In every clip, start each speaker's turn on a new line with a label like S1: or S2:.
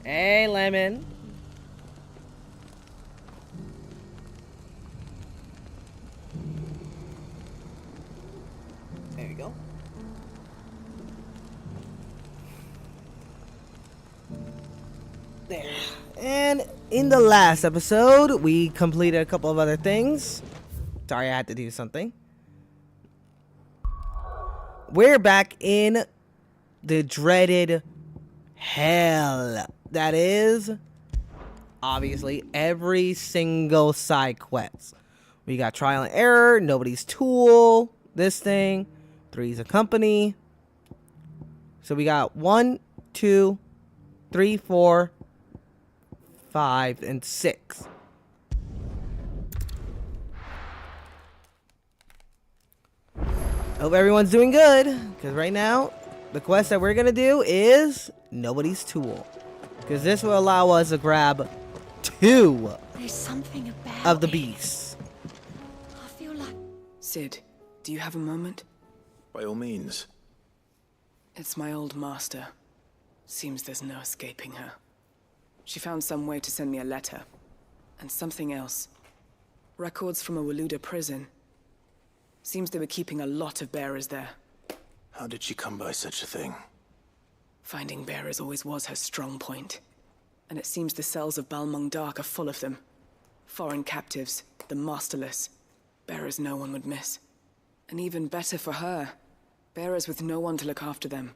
S1: Hey, Lemon. There you go. There. And in the last episode, we completed a couple of other things. Sorry, I had to do something. We're back in the dreaded hell. That is, obviously, every single side quest. We got trial and error, nobody's tool, this thing, 3's a company. So we got 1, 2, 3, 4, 5, and 6. Hope everyone's doing good, because right now, the quest that we're going to do is nobody's tool. Because this will allow us to grab 2
S2: There's something about
S1: of the
S2: it.
S1: beasts.
S2: I feel like
S3: Sid, do you have a moment?
S4: By all means.
S3: It's my old master. Seems there's no escaping her. She found some way to send me a letter. And something else. Records from a Waluda prison. Seems they were keeping a lot of bearers there.
S4: How did she come by such a thing?
S3: Finding bearers always was her strong point. And it seems the cells of Balmung Dark are full of them. Foreign captives, the masterless. Bearers no one would miss. And even better for her, bearers with no one to look after them.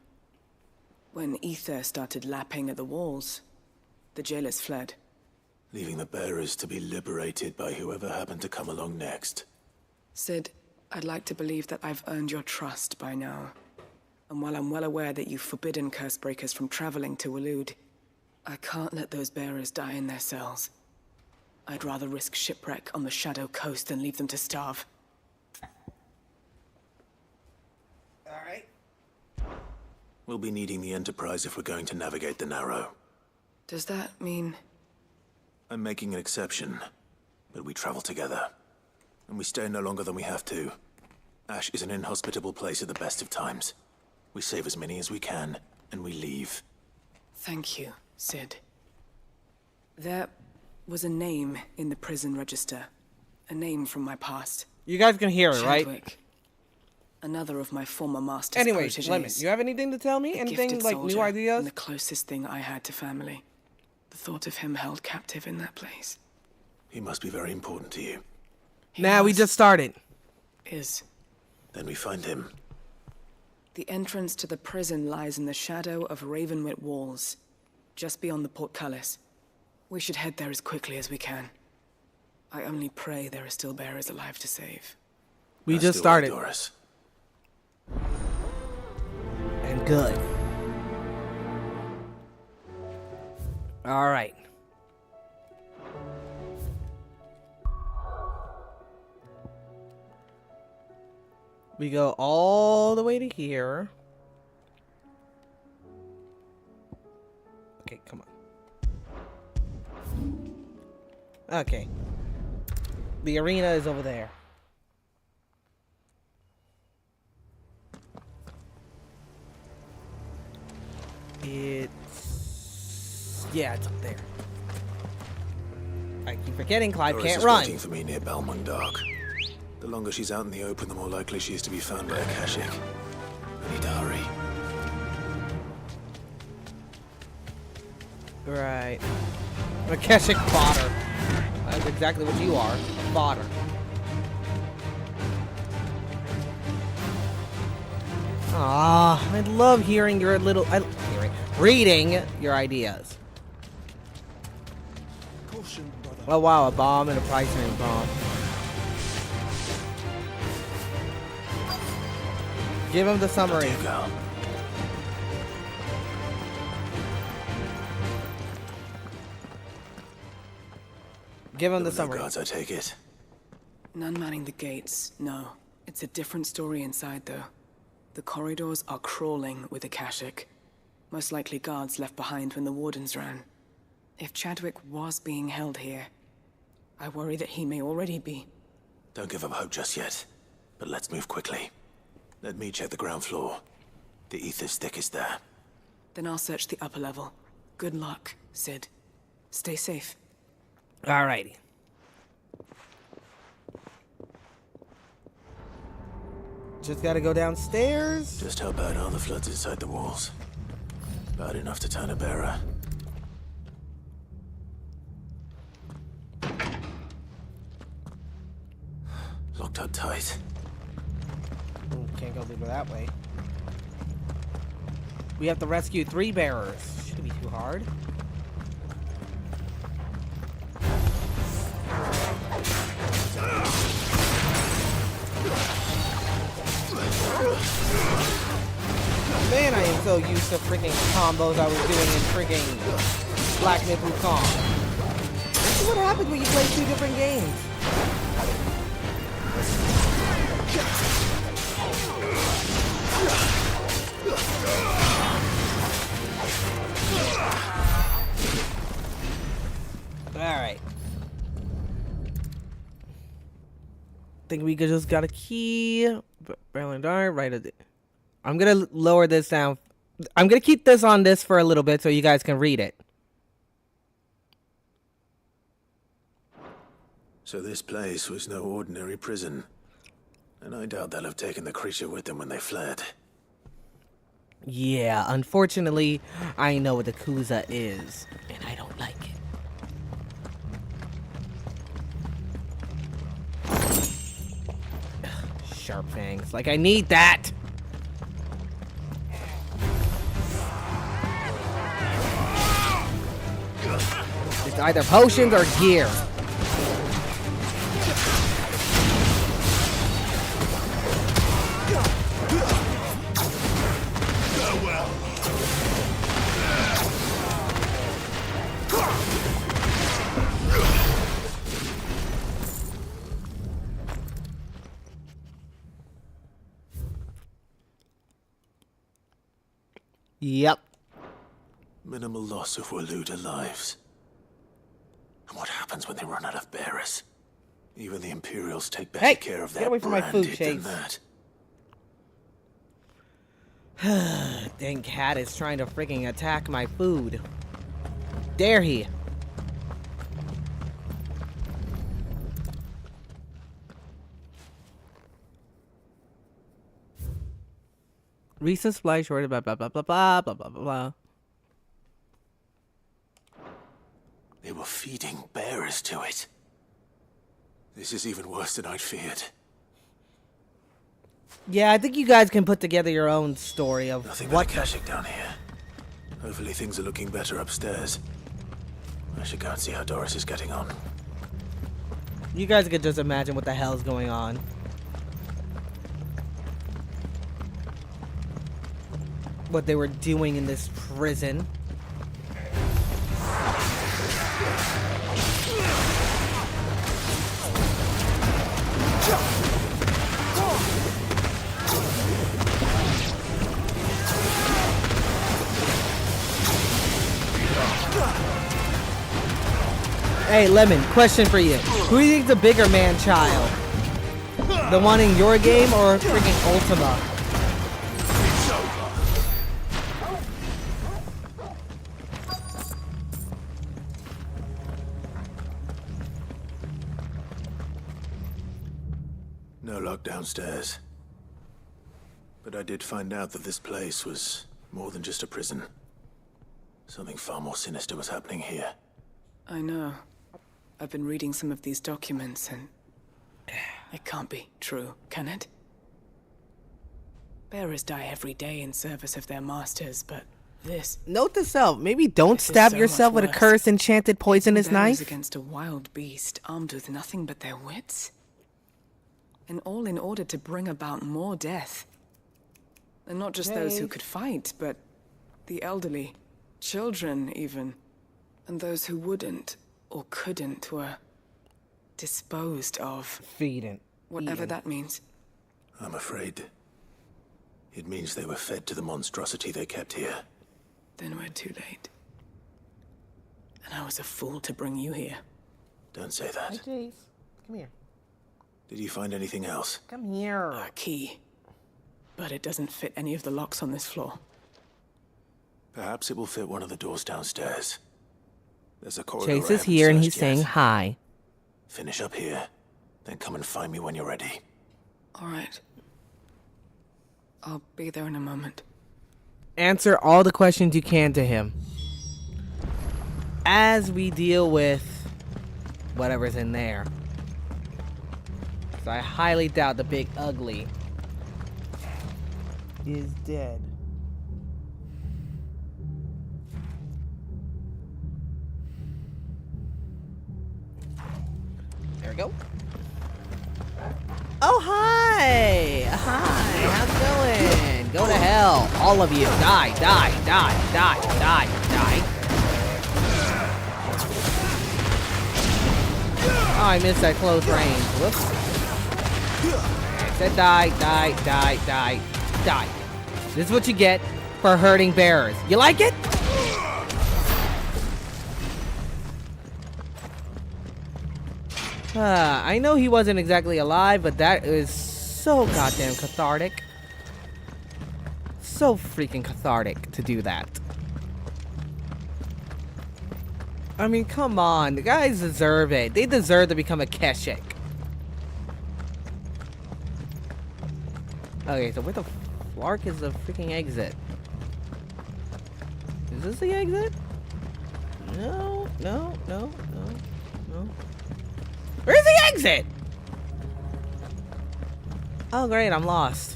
S3: When ether started lapping at the walls, the jailers fled.
S4: Leaving the bearers to be liberated by whoever happened to come along next.
S3: Sid, I'd like to believe that I've earned your trust by now. And while I'm well aware that you've forbidden Cursebreakers from traveling to Walud, I can't let those bearers die in their cells. I'd rather risk shipwreck on the Shadow Coast than leave them to starve.
S1: Alright.
S4: We'll be needing the Enterprise if we're going to navigate the Narrow.
S3: Does that mean...
S4: I'm making an exception, but we travel together. And we stay no longer than we have to. Ash is an inhospitable place at the best of times. We save as many as we can, and we leave.
S3: Thank you, Sid. There was a name in the prison register. A name from my past.
S1: You guys can hear it, right?
S3: Chadwick. Another of my former master's
S1: Anyways,
S3: proteges.
S1: Lemon, you have anything to tell me?
S3: A
S1: Anything
S3: gifted
S1: like new
S3: soldier,
S1: ideas?
S3: And the closest thing I had to family. The thought of him held captive in that place.
S4: He must be very important to you.
S1: Nah, we just started.
S3: Is.
S4: Then we find him.
S3: The entrance to the prison lies in the shadow of Ravenwit Walls, just beyond the portcullis. We should head there as quickly as we can. I only pray there are still bearers alive to save.
S1: We
S4: As
S1: just
S4: do I,
S1: started.
S4: Doris.
S1: And good. Alright. We go all the way to here. Okay, come on. Okay. The arena is over there. Yeah, it's up there. I keep forgetting Clive
S4: Doris
S1: can't
S4: is
S1: run.
S4: waiting for me near Balmung Dark. The longer she's out in the open, the more likely she is to be found by a Kashyyyk. I need to hurry.
S1: Right. A Kashyyyk fodder. That's exactly what you are. Fodder. Ah, I love hearing your little... reading your ideas. Oh wow, a bomb and a pricing bomb. Give him the summary.
S4: There you go.
S1: Give him the
S4: There were no
S1: summary.
S4: guards, I take it.
S3: None manning the gates, no. It's a different story inside, though. The corridors are crawling with the Kashyyyk. Most likely guards left behind when the wardens ran. If Chadwick was being held here, I worry that he may already be.
S4: Don't give up hope just yet. But let's move quickly. Let me check the ground floor. The ether stick is there.
S3: Then I'll search the upper level. Good luck, Sid. Stay safe.
S1: Alrighty. Just gotta go downstairs.
S4: Just how bad are the floods inside the walls? Bad enough to turn a bearer. Locked up tight.
S1: Ooh, can't go through that way. We have to rescue 3 bearers. Shouldn't be too hard. Man, I am so used to freaking combos I was doing in freaking Black Myth Wukong. This is what happens when you play 2 different games. Alright. Think we could just got a key. Barreling dart, right at it. I'm gonna lower this down. I'm gonna keep this on this for a little bit so you guys can read it.
S4: So this place was no ordinary prison. And I doubt they'll have taken the creature with them when they fled.
S1: Yeah, unfortunately, I know what the Kuza is, and I don't like it. Sharp fangs. Like, I need that! It's either potions or gear. Yep.
S4: Minimal loss of Waluda lives. And what happens when they run out of bearers? Even the Imperials take better care of
S1: get
S4: their
S1: away from my food,
S4: branded than
S1: Chase.
S4: that.
S1: Dang cat is trying to freaking attack my food. Dare he? Recent supply shortage, blah blah blah blah blah blah blah blah.
S4: They were feeding bearers to it. This is even worse than I'd feared.
S1: Yeah, I think you guys can put together your own story of
S4: Nothing
S1: what
S4: but caching down here. Hopefully things are looking better upstairs. I should go and see how Doris is getting on.
S1: You guys could just imagine what the hell's going on. What they were doing in this prison. Hey, Lemon, question for you. Who do you think's the bigger man-child? The one in your game or freaking Ultima?
S4: No luck downstairs. But I did find out that this place was more than just a prison. Something far more sinister was happening here.
S3: I know. I've been reading some of these documents and... it can't be true, can it? Bearers die every day in service of their masters, but this...
S1: Note to self, maybe don't
S3: This is
S1: stab
S3: so
S1: yourself
S3: much
S1: with a
S3: worse.
S1: cursed enchanted poisonous
S3: Bearers
S1: knife.
S3: against a wild beast armed with nothing but their wits? And all in order to bring about more death. And not just those who
S1: Jake.
S3: could fight, but the elderly, children even. And those who wouldn't or couldn't were disposed of.
S1: Feeding.
S3: Whatever that means.
S4: I'm afraid it means they were fed to the monstrosity they kept here.
S3: Then we're too late. And I was a fool to bring you here.
S4: Don't say that.
S1: Jace, come here.
S4: Did you find anything else?
S1: Come here.
S3: A key. But it doesn't fit any of the locks on this floor.
S4: Perhaps it will fit one of the doors downstairs. There's a corridor.
S1: Chase
S4: I
S1: is
S4: haven't
S1: here and
S4: searched
S1: he's
S4: yet.
S1: saying hi.
S4: Finish up here, then come and find me when you're ready.
S3: All right. I'll be there in a moment.
S1: Answer all the questions you can to him. As we deal with whatever's in there. So I highly doubt the big ugly is dead. There we go. Oh, hi! Hi, how's it going? Go to hell. All of you. Die, die, die, die, die, die. Oh, I missed that close range. Whoops. I said die, die, die, die, die. This is what you get for hurting bearers. You like it? I know he wasn't exactly alive, but that is so goddamn cathartic. So freaking cathartic to do that. I mean, come on. The guys deserve it. They deserve to become a Keshik. Okay, so where the flark is the freaking exit? Is this the exit? No, no, no, no, no. Where's the exit? Oh, great, I'm lost.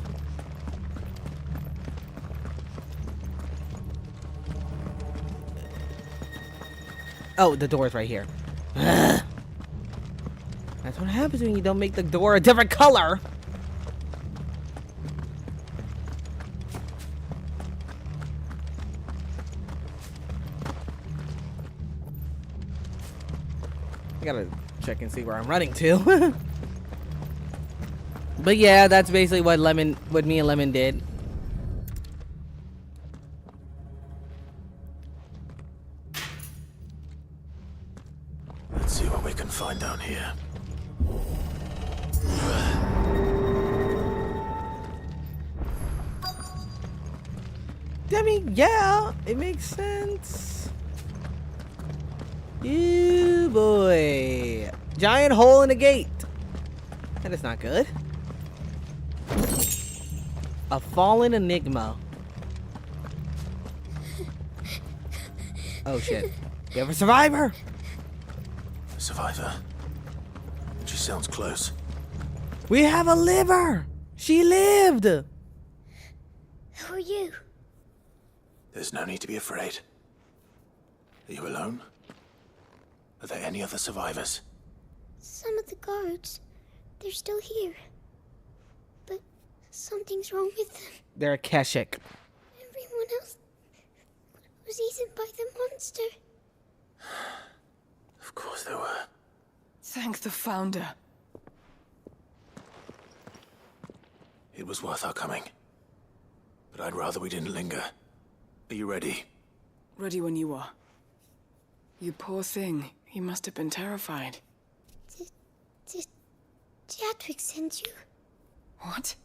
S1: Oh, the door's right here. Ugh. That's what happens when you don't make the door a different color. I gotta check and see where I'm running to. But yeah, that's basically what me and Lemon did.
S4: Let's see what we can find down here.
S1: I mean, yeah, it makes sense. Ew, boy. Giant hole in the gate. That is not good. A fallen enigma. Oh shit. We have a survivor.
S4: Survivor. She sounds close.
S1: We have a liver. She lived.
S2: Who are you?
S4: There's no need to be afraid. Are you alone? Are there any other survivors?
S2: Some of the guards. They're still here. But something's wrong with them.
S1: They're a Keshik.
S2: Everyone else was eaten by the monster.
S4: Of course there were.
S3: Thank the Founder.
S4: It was worth our coming. But I'd rather we didn't linger. Are you ready?
S3: Ready when you are. You poor thing. He must have been terrified.
S2: Did Chadwick send you?
S3: What?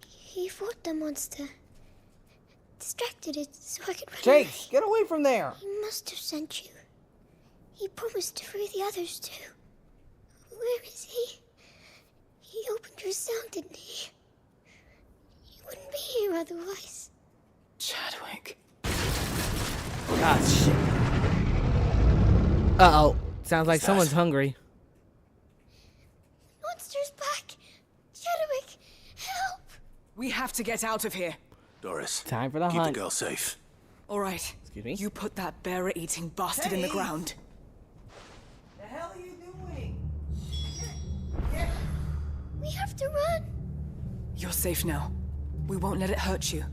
S2: He fought the monster. Distracted it so I could run
S1: Chase,
S2: away.
S1: get away from there.
S2: He must have sent you. He promised to free the others too. Where is he? He opened your cell, didn't he? He wouldn't be here otherwise.
S3: Chadwick.
S1: Ah, shit. Uh-oh. Sounds like
S4: What's
S1: someone's
S4: that?
S1: hungry.
S2: Monster's back! Chadwick, help!
S3: We have to get out of here.
S4: Doris,
S1: Time for the
S4: keep
S1: hunt.
S4: the girl safe.
S3: All right.
S1: Excuse me?
S3: You put that bearer-eating bastard in the
S1: Hey!
S3: ground.
S1: The hell are you doing?
S2: We have to run!
S3: You're safe now. We won't let it hurt you.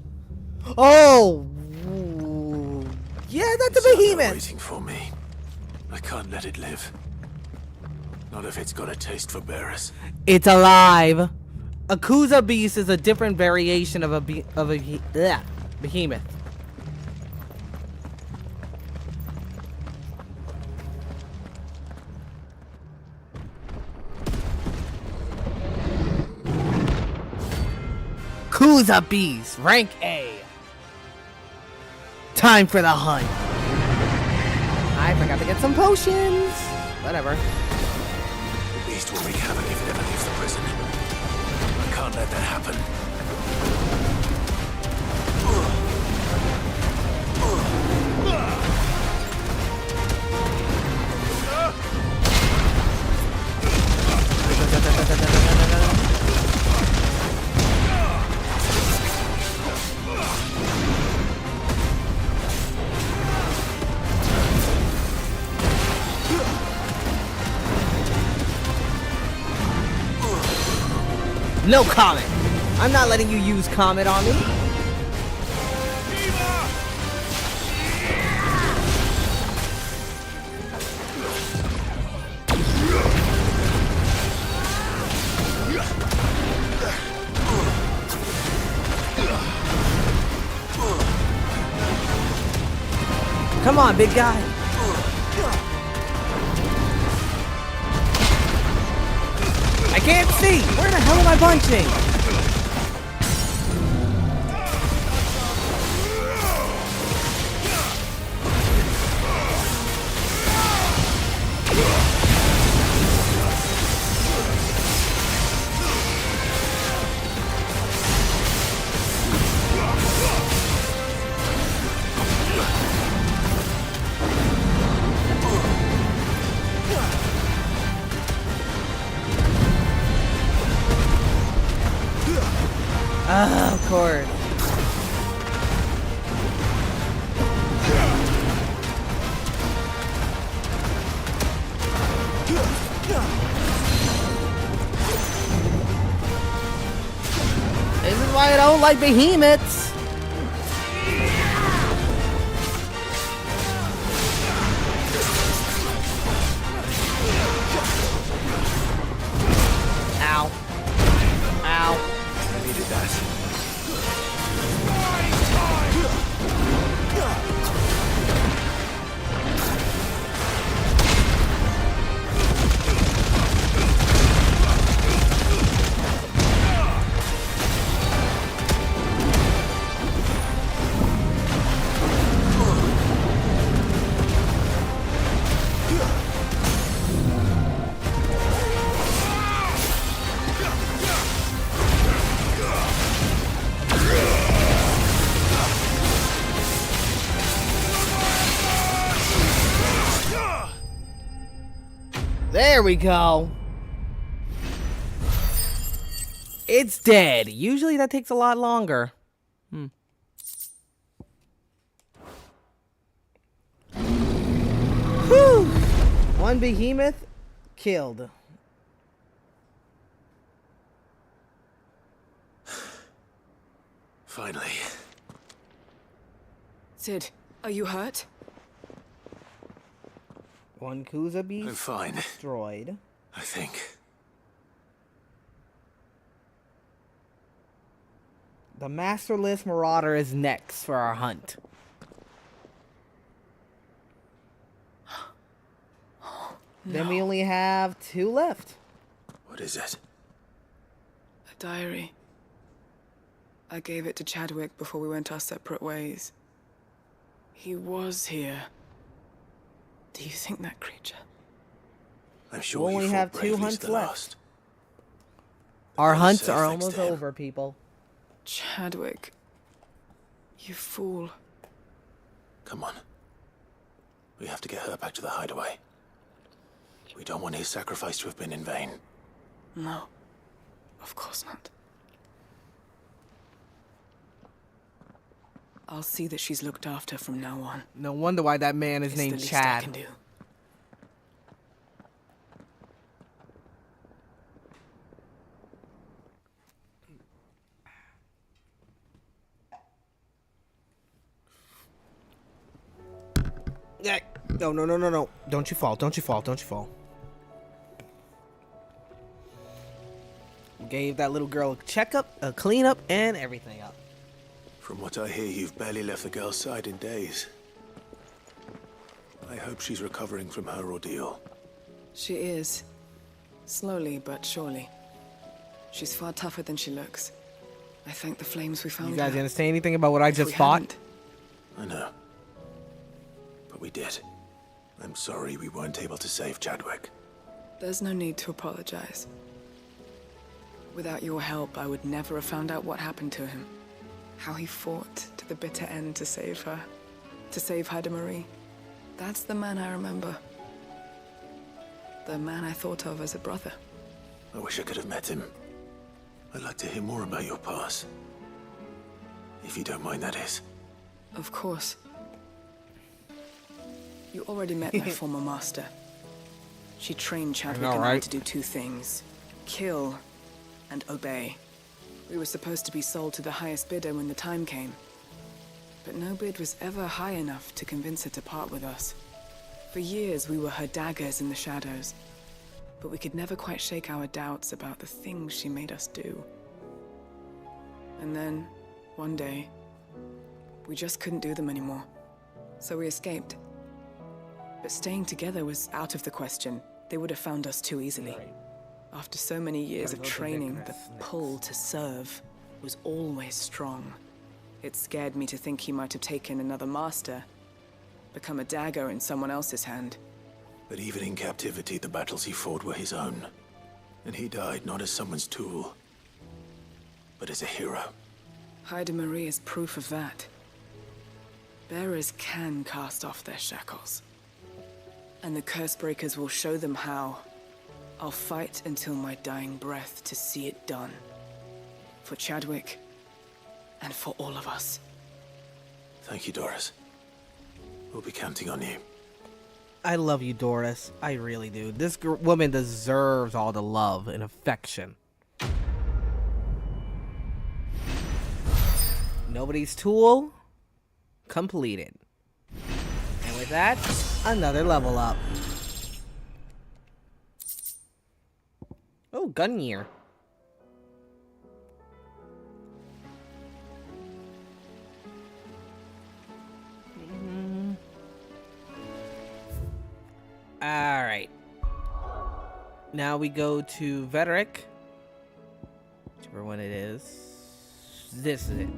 S1: Oh! Ooh. Yeah, that's a
S4: It's out there
S1: behemoth.
S4: waiting for me. I can't let it live. Not if it's got a taste for bearers.
S1: It's alive. A Kuza beast is a different variation of a behemoth. Kuza beast, rank A. Time for the hunt. I forgot to get some potions. Whatever.
S4: The beast will wreak havoc if it ever leaves the prison. I can't let that happen.
S1: No comment. I'm not letting you use comment on me. Come on, big guy. I can't see. Where the hell am I punching? Of course. This is why I don't like behemoths. Ow. Ow.
S4: I needed that.
S1: There we go. It's dead. Usually that takes a lot longer. Whew. One behemoth killed.
S4: Finally.
S3: Sid, are you hurt?
S1: One Kuza
S4: I'm
S1: beast
S4: fine,
S1: destroyed.
S4: I think.
S1: The Masterless Marauder is next for our hunt. Then we only have 2 left.
S4: What is it?
S3: A diary. I gave it to Chadwick before we went our separate ways. He was here. Do you think that creature?
S4: I'm sure
S1: We only
S4: you
S1: have
S4: fought
S1: 2
S4: bravely
S1: hunts
S4: to the
S1: left.
S4: last.
S1: Our
S4: Gotta
S1: hunts
S4: say
S1: are
S4: thanks
S1: almost
S4: to him.
S1: over, people.
S3: Chadwick. You fool.
S4: Come on. We have to get her back to the hideaway. We don't want his sacrifice to have been in vain.
S3: No. Of course not. I'll see that she's looked after from now on.
S1: No wonder why that man is
S3: It's the
S1: named
S3: least I
S1: Chad.
S3: can do.
S1: Yeah. No, no, no, no, no. Don't you fall. Don't you fall. Don't you fall. Gave that little girl a checkup, a cleanup, and everything up.
S4: From what I hear, you've barely left the girl's side in days. I hope she's recovering from her ordeal.
S3: She is. Slowly but surely. She's far tougher than she looks. I thank the flames we found
S1: You guys
S3: her.
S1: gonna say anything about what I
S3: If
S1: just
S3: we
S1: fought?
S3: hadn't,
S4: I know. did. I'm sorry we weren't able to save Chadwick.
S3: There's no need to apologize. Without your help, I would never have found out what happened to him. How he fought to the bitter end to save her. To save Haida Marie. That's the man I remember. The man I thought of as a brother.
S4: I wish I could have met him. I'd like to hear more about your past. If you don't mind, that is.
S3: Of course. You already met my former master. She trained Chadwick and I to do two things. Kill and obey. We were supposed to be sold to the highest bidder when the time came. But no bid was ever high enough to convince her to part with us. For years, we were her daggers in the shadows. But we could never quite shake our doubts about the things she made us do. And then, one day, we just couldn't do them anymore. So we escaped. But staying together was out of the question. They would have found us too easily. After so many years of training, the pull to serve was always strong. It scared me to think he might have taken another master, become a dagger in someone else's hand.
S4: But even in captivity, the battles he fought were his own. And he died not as someone's tool, but as a hero.
S3: Haida Marie is proof of that. Bearers can cast off their shackles. And the Cursebreakers will show them how. I'll fight until my dying breath to see it done. For Chadwick, and for all of us.
S4: Thank you, Doris. We'll be counting on you.
S1: I love you, Doris. I really do. This woman deserves all the love and affection. Nobody's tool completed. And with that, another level up. Oh, gun gear. Alright. Now we go to Vederick. Whichever one it is. This is it.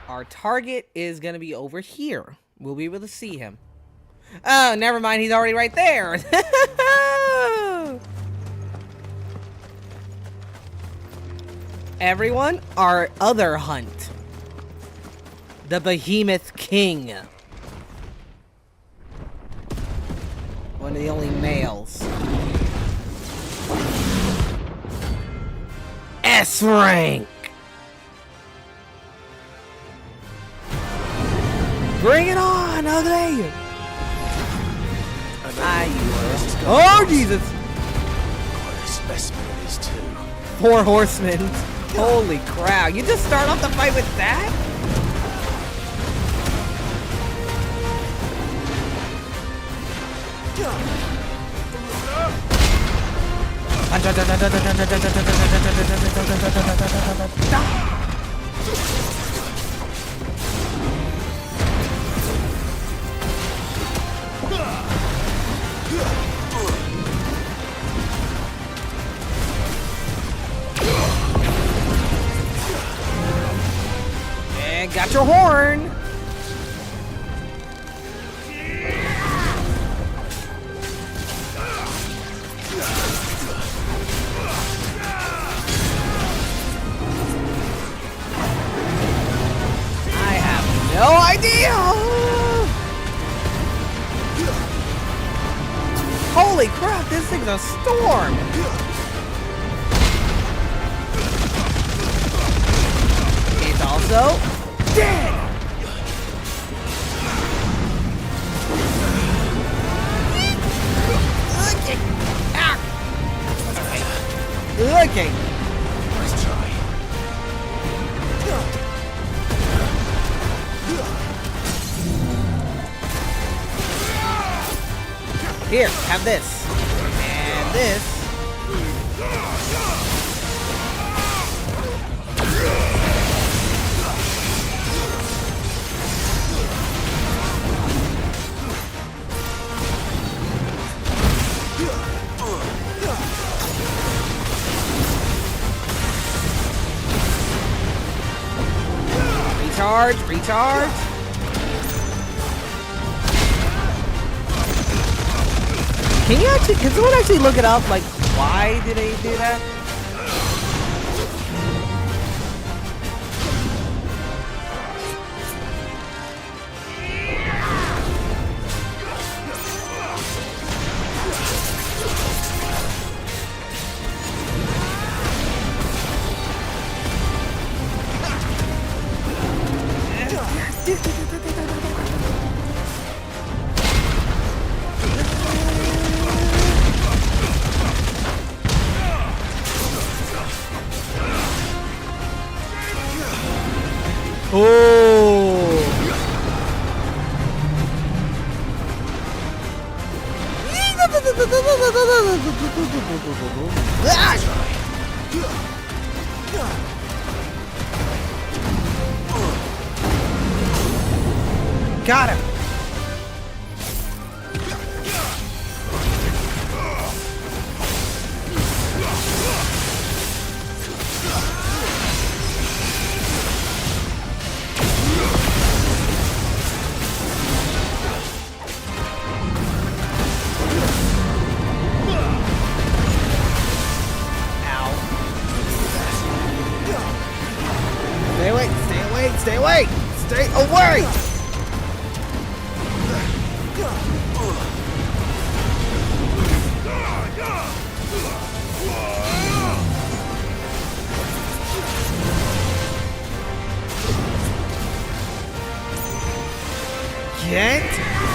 S1: Our target is going to be over here. We'll be able to see him. Oh, never mind. He's already right there. Everyone, our other hunt. The Behemoth King. One of the only males. S rank. Bring it on, ugly! Oh, Jesus!
S4: Quite a specimen it is, too.
S1: 4 horsemen. Holy crap. You just start off the fight with that? And got your horn. No idea! Holy crap, this thing's a storm! He's also dead! Okay. Ah. Okay.
S4: Nice try.
S1: Here, have this. And this. Recharge, recharge. Can someone actually look it up? Like, why did they do that? Oh! Got him! Stay away! Stay away! Stay away! Stay away! Get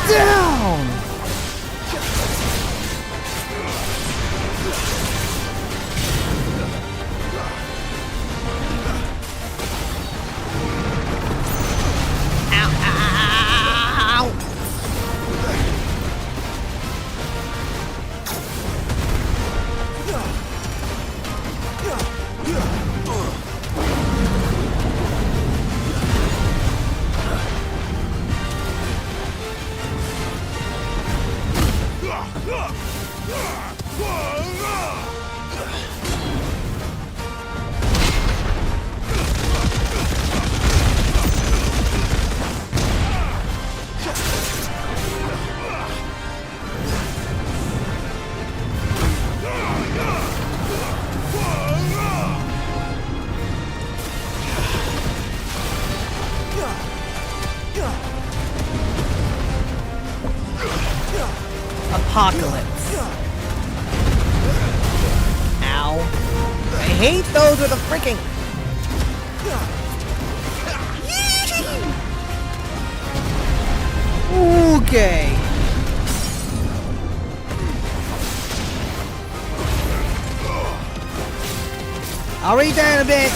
S1: down! Apocalypse. Ow. I hate those with a freaking... Okay. I'll read that in a bit.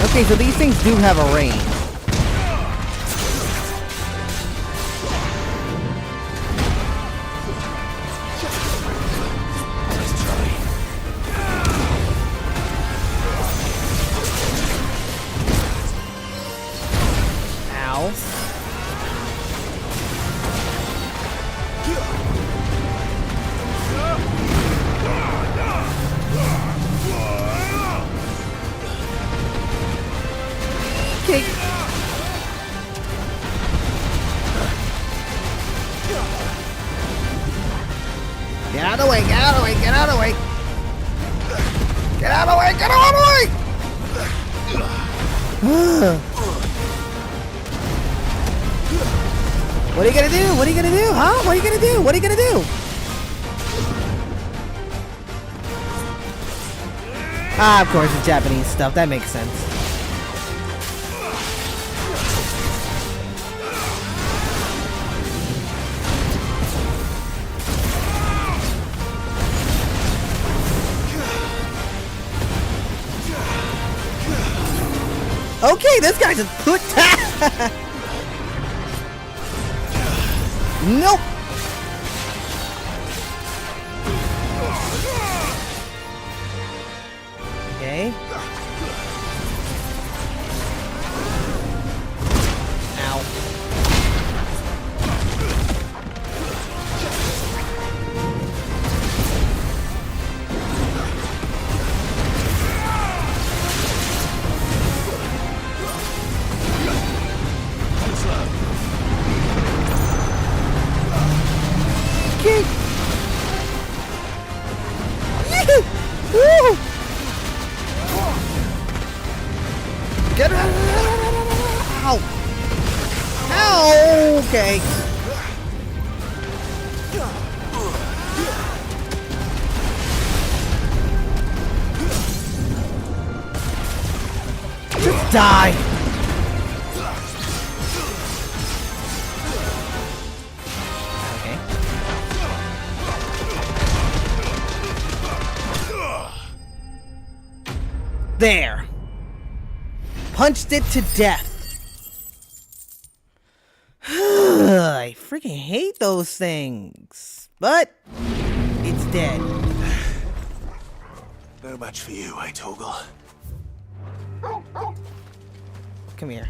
S1: Okay, so these things do have a range. Ow. Okay. Get out of the way, get out of the way, get out of the way. Get out of the way, get out of the way! What are you gonna do? What are you gonna do? Huh? What are you gonna do? What are you gonna do? Ah, of course, it's Japanese stuff. That makes sense. Okay, this guy just put Nope. Okay. Woo! Get Ow! Ow! Okay. Just die! Okay. There! Punched it to death! I freaking hate those things! But, it's dead.
S4: No match for you, eh, Torgal?
S1: Come here.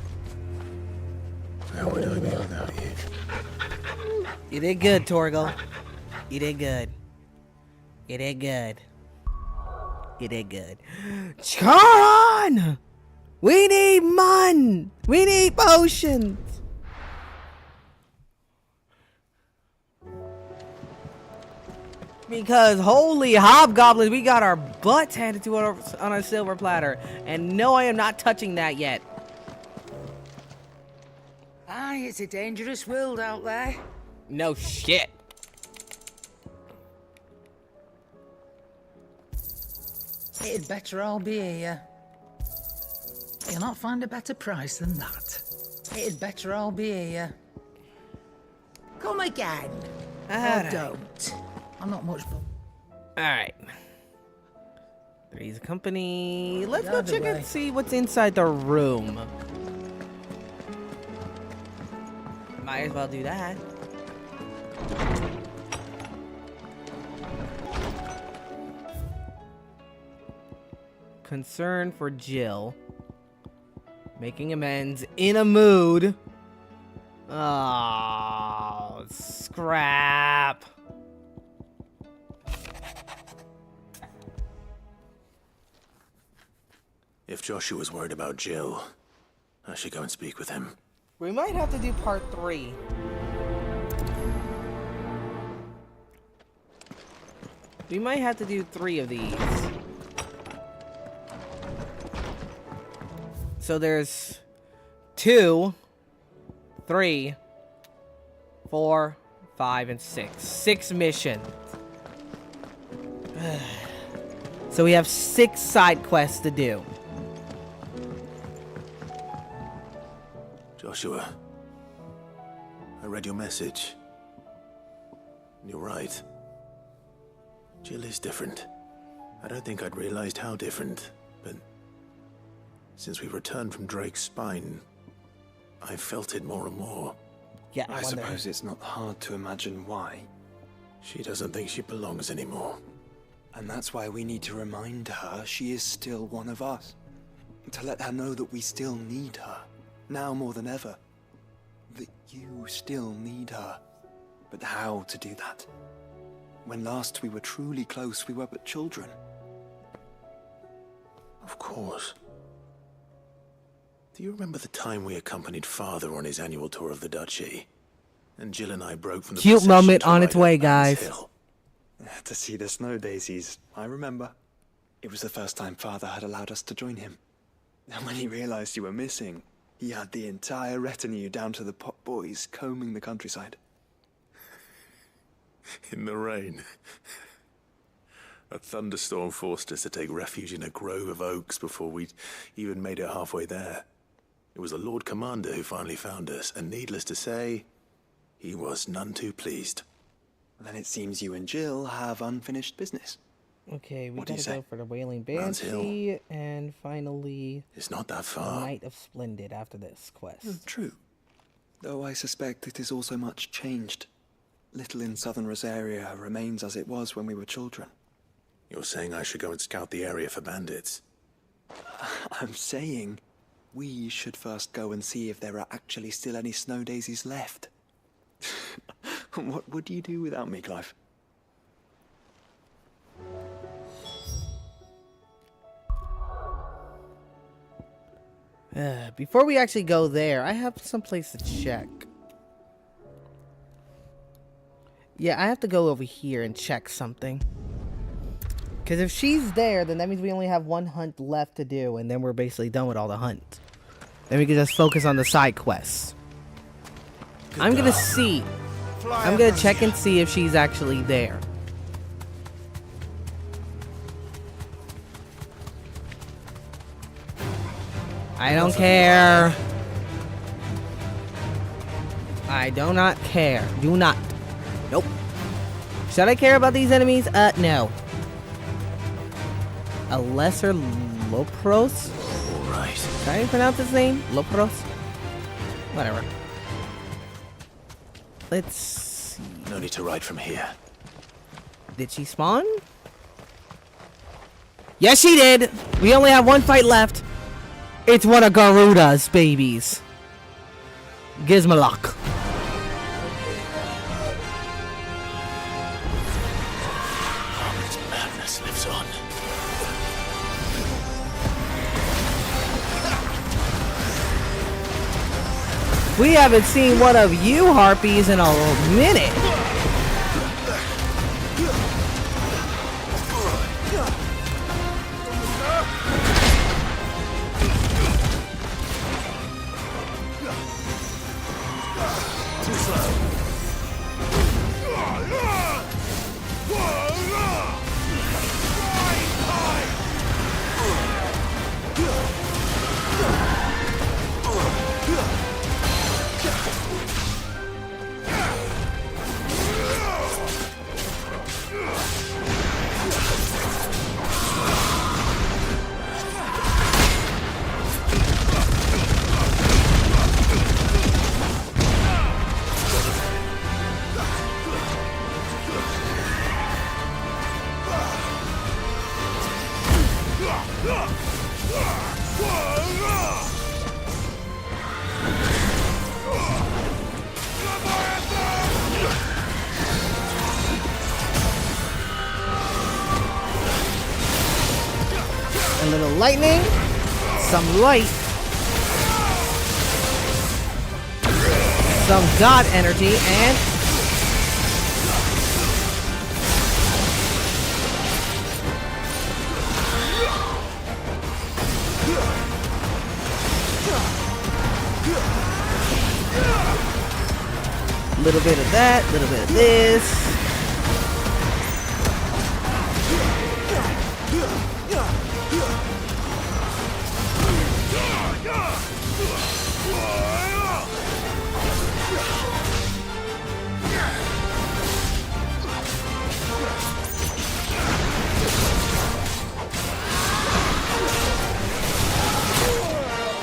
S4: How would I be without you?
S1: You did good, Torgal. You did good. You did good. You did good. Charon! We need mun! We need potions! Because holy hobgoblins, we got our butts handed to us on a silver platter. And no, I am not touching that yet.
S5: Aye, it's a dangerous world out there.
S1: No shit.
S5: It'd better all be here. You'll not find a better price than that. It'd better all be here. Come again. Or don't. I'm not much fun.
S1: Alright. Three's company. Let's
S5: The
S1: go
S5: other
S1: check
S5: way.
S1: and see what's inside the room. Might as well do that. Concern for Jill. Making amends in a mood. Oh, scrap.
S4: If Joshua's worried about Jill, I should go and speak with him.
S1: We might have to do part 3. We might have to do 3 of these. So there's 2, 3, 4, 5, and 6. 6 missions. So we have 6 side quests to do.
S4: Joshua, I read your message. You're right. Jill is different. I don't think I'd realized how different, but since we returned from Drake's spine, I've felt it more and more.
S1: Yeah,
S6: I suppose it's not hard to imagine why.
S4: She doesn't think she belongs anymore.
S6: And that's why we need to remind her she is still one of us. To let her know that we still need her, now more than ever. That you still need her. But how to do that? When last we were truly close, we were but children.
S4: Of course. Do you remember the time we accompanied Father on his annual tour of the Duchy? And Jill and I broke from the
S1: Cute
S4: procession
S1: moment
S4: to
S1: on
S4: ride
S1: its way,
S4: up Man's
S1: guys.
S4: Hill.
S6: To see the snow daisies, I remember. It was the first time Father had allowed us to join him. And when he realized you were missing, he had the entire retinue down to the pot boys combing the countryside.
S4: In the rain. A thunderstorm forced us to take refuge in a grove of oaks before we'd even made it halfway there. It was the Lord Commander who finally found us, and needless to say, he was none too pleased.
S6: Then it seems you and Jill have unfinished business.
S1: Okay, we
S6: What do you
S1: gotta
S6: say?
S1: go for the Wailing
S4: Man's Hill.
S1: Banshee, and finally,
S4: It's not that
S1: the
S4: far.
S1: Knight of Splendid after this quest.
S6: True. Though I suspect it is also much changed. Little in southern Rosaria remains as it was when we were children.
S4: You're saying I should go and scout the area for bandits?
S6: I'm saying we should first go and see if there are actually still any snow daisies left. What would you do without me, Clive?
S1: Before we actually go there, I have some place to check. Yeah, I have to go over here and check something. Because if she's there, then that means we only have one hunt left to do, and then we're basically done with all the hunts. Then we can just focus on the side quests. I'm gonna see. I'm gonna check and see if she's actually there. I don't care. I do not care. Do not. Nope. Should I care about these enemies? No. A lesser Lopros?
S4: Alright.
S1: Can I pronounce his name? Lopros? Whatever. Let's see.
S4: No need to ride from here.
S1: Did she spawn? Yes, she did! We only have one fight left. It's one of Garuda's babies. Gizmalok.
S4: Harmon's madness lives on.
S1: We haven't seen one of you harpies in a minute.
S4: Too slow.
S1: A little lightning, some light, some god energy, and a little bit of that, a little bit of this.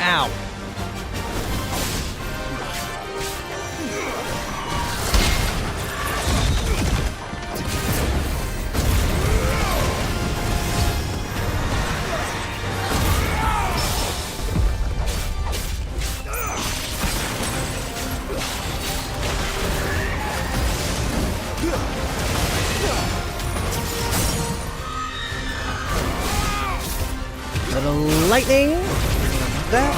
S1: Ow. Little lightning. That.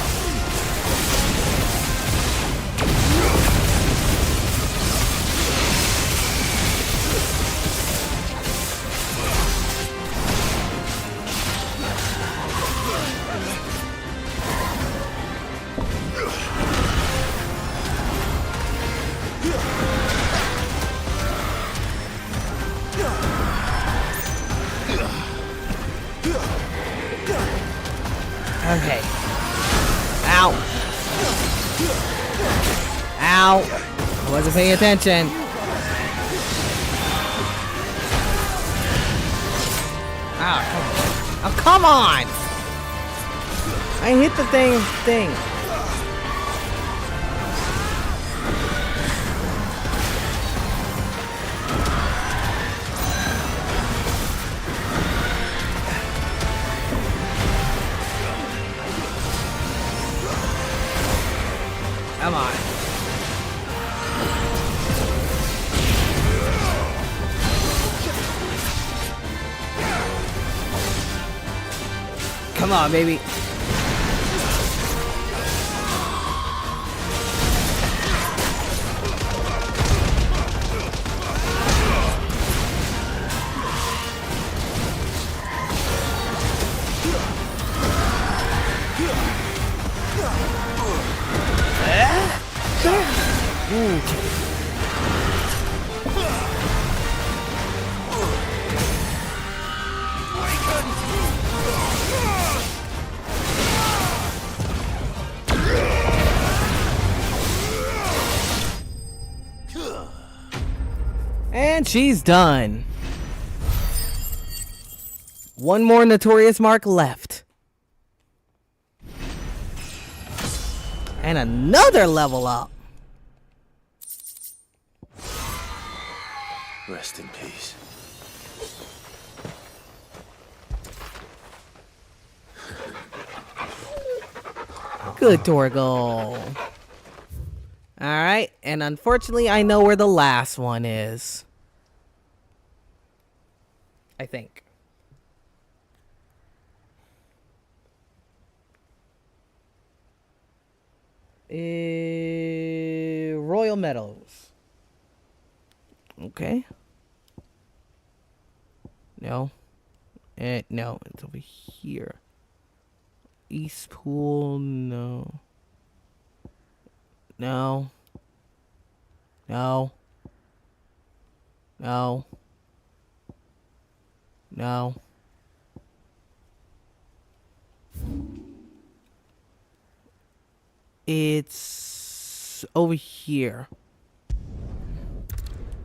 S1: Okay. Ow. Ow. I wasn't paying attention. Ow. Oh, come on. I hit the thing. Come on. Come on, baby. And she's done. One more Notorious Mark left. And another level up.
S4: Rest in peace.
S1: Good Torgal. Alright, and unfortunately I know where the last one is. I think. Royal Meadows. Okay. No. No, it's over here. East Pool, no. No. No. No. No. It's over here.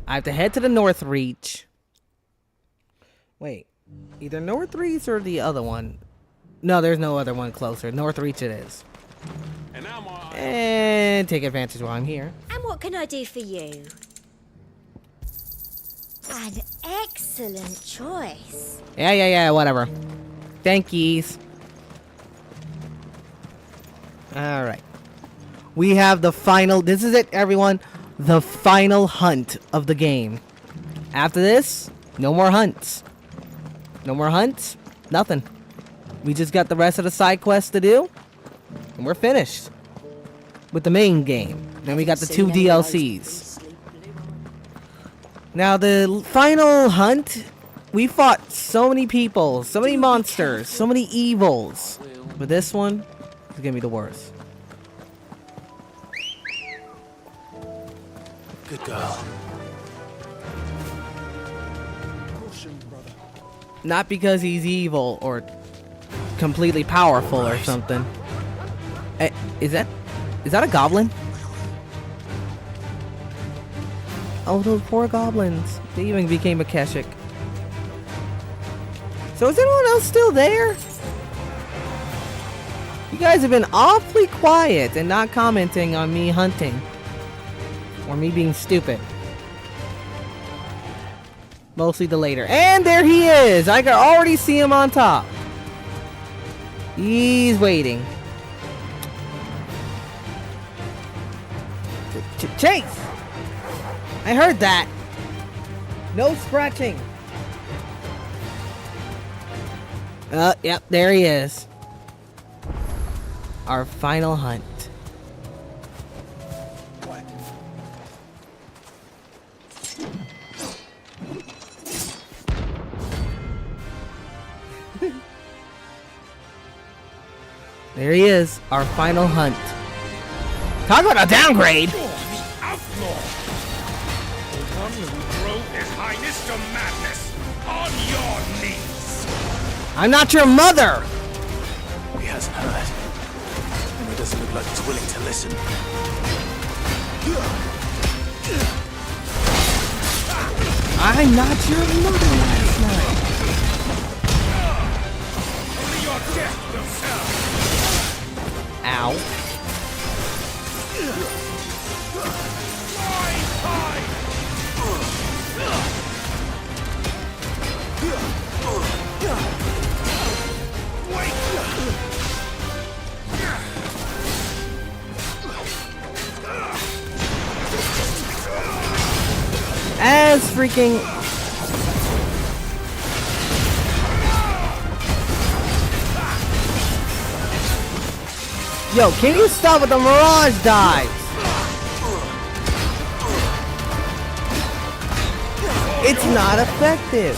S1: I have to head to the North Reach. Wait. Either North Reach or the other one. No, there's no other one closer. North Reach it is. And take advantage while I'm here.
S2: And what can I do for you? An excellent choice.
S1: Yeah, whatever. Thank yous. Alright. We have the final... This is it, everyone. The final hunt of the game. After this, no more hunts. No more hunts. Nothing. We just got the rest of the side quests to do. And we're finished. With the main game. Then we got the 2 DLCs. Now, the final hunt... We fought so many people. So many monsters. So many evils. But this one is gonna be the worst.
S4: Good girl.
S1: Not because he's evil or completely powerful or something. Hey, is that a goblin? Oh, those poor goblins. They even became a Keshik. So is anyone else still there? You guys have been awfully quiet and not commenting on me hunting. Or me being stupid. Mostly the later. And there he is! I can already see him on top. He's waiting. Chase! I heard that. No scratching. Yep, there he is. Our final hunt. There he is, our final hunt. Talk about a downgrade!
S7: You're the outlaw! The one who drove His Highness to madness on your knees!
S1: I'm not your mother!
S4: He hasn't heard. And he doesn't look like he's willing to listen.
S1: I'm not your mother last night.
S7: Only your death will serve!
S1: Ow. As freaking... Yo, can you stop with the mirage dives? It's not effective.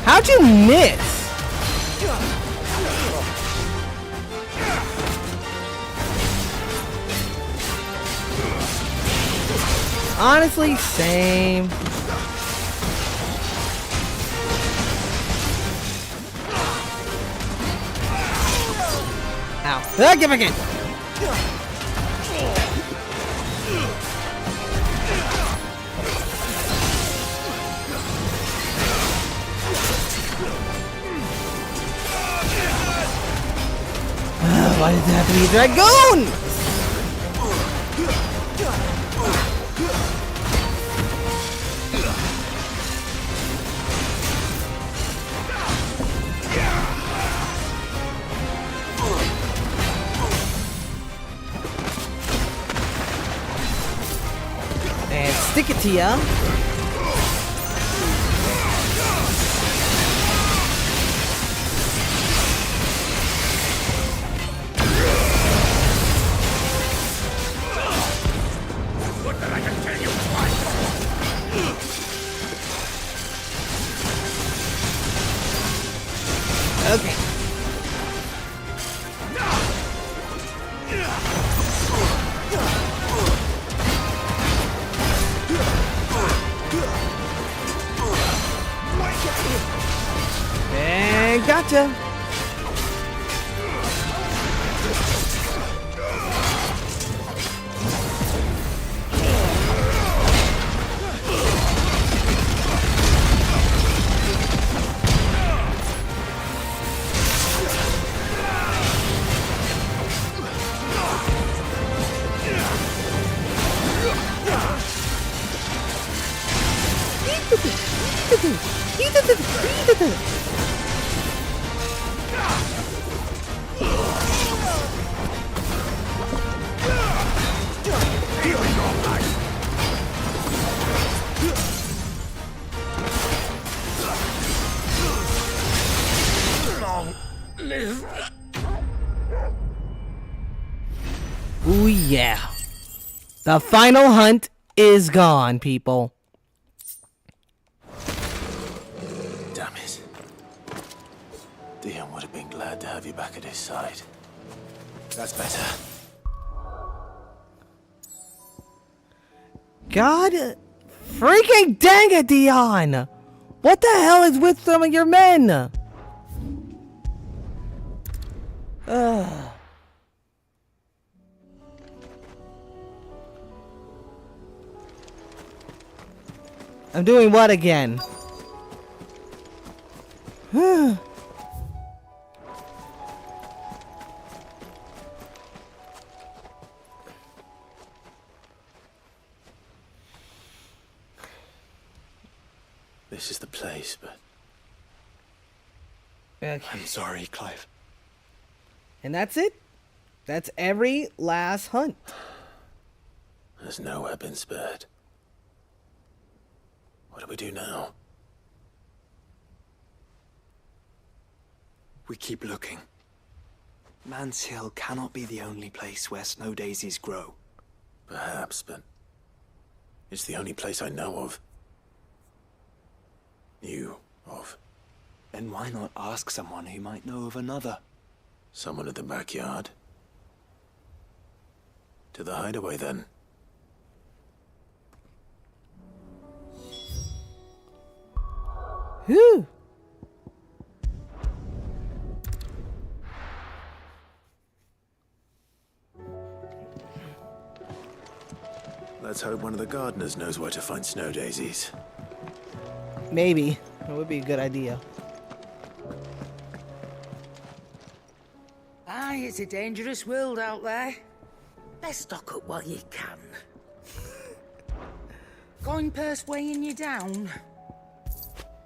S1: How'd you miss? Honestly, same. Ow. Ah, get back in! Why did it have to be a dragoon? And stick it to ya.
S7: What did I can tell you twice?
S1: Okay. And gotcha. Ooh yeah. The final hunt is gone, people.
S4: Damn it. Dion would have been glad to have you back at his side. That's better.
S1: God freaking dang it, Dion! What the hell is with some of your men? Ugh. I'm doing what again?
S4: This is the place, but
S1: Okay.
S6: I'm sorry, Clive.
S1: And that's it. That's every last hunt.
S4: there's no weapon spared. What do we do now?
S6: We keep looking. Man's Hill cannot be the only place where snow daisies grow.
S4: Perhaps, but it's the only place I know of. Knew of.
S6: Then why not ask someone who might know of another?
S4: Someone at the backyard. To the hideaway, then.
S1: Whew.
S4: Let's hope one of the gardeners knows where to find snow daisies.
S1: Maybe. That would be a good idea.
S5: Aye, it's a dangerous world out there. Best stock up while you can. Coin purse weighing you down.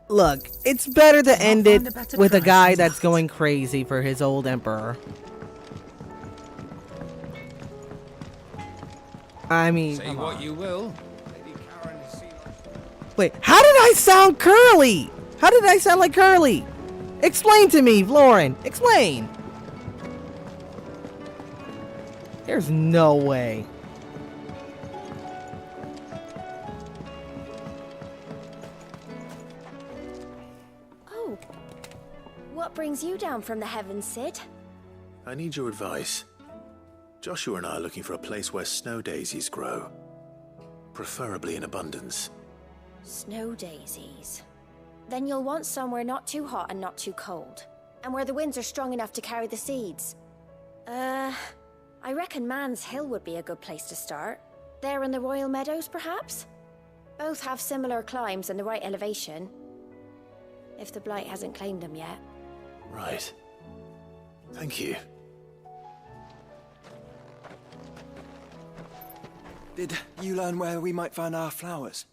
S1: Look, it's better to end
S5: find
S1: it
S5: a better
S1: with a
S5: price
S1: guy
S5: than
S1: that's
S5: that.
S1: going crazy for his old emperor. I mean,
S8: Say
S1: come
S8: what
S1: on.
S8: you will. Lady Karen has seen
S1: Wait, how did I sound curly? How did I sound like Curly? Explain to me, Lauren. Explain. There's no way.
S8: Oh. What brings you down from the heavens, Sid?
S4: I need your advice. Joshua and I are looking for a place where snow daisies grow. Preferably in abundance.
S8: Snow daisies. Then you'll want somewhere not too hot and not too cold. And where the winds are strong enough to carry the seeds. I reckon Man's Hill would be a good place to start. There in the Royal Meadows, perhaps? Both have similar climbs and the right elevation. If the Blight hasn't claimed them yet.
S4: Right. Thank you.
S6: Did you learn where we might find our flowers?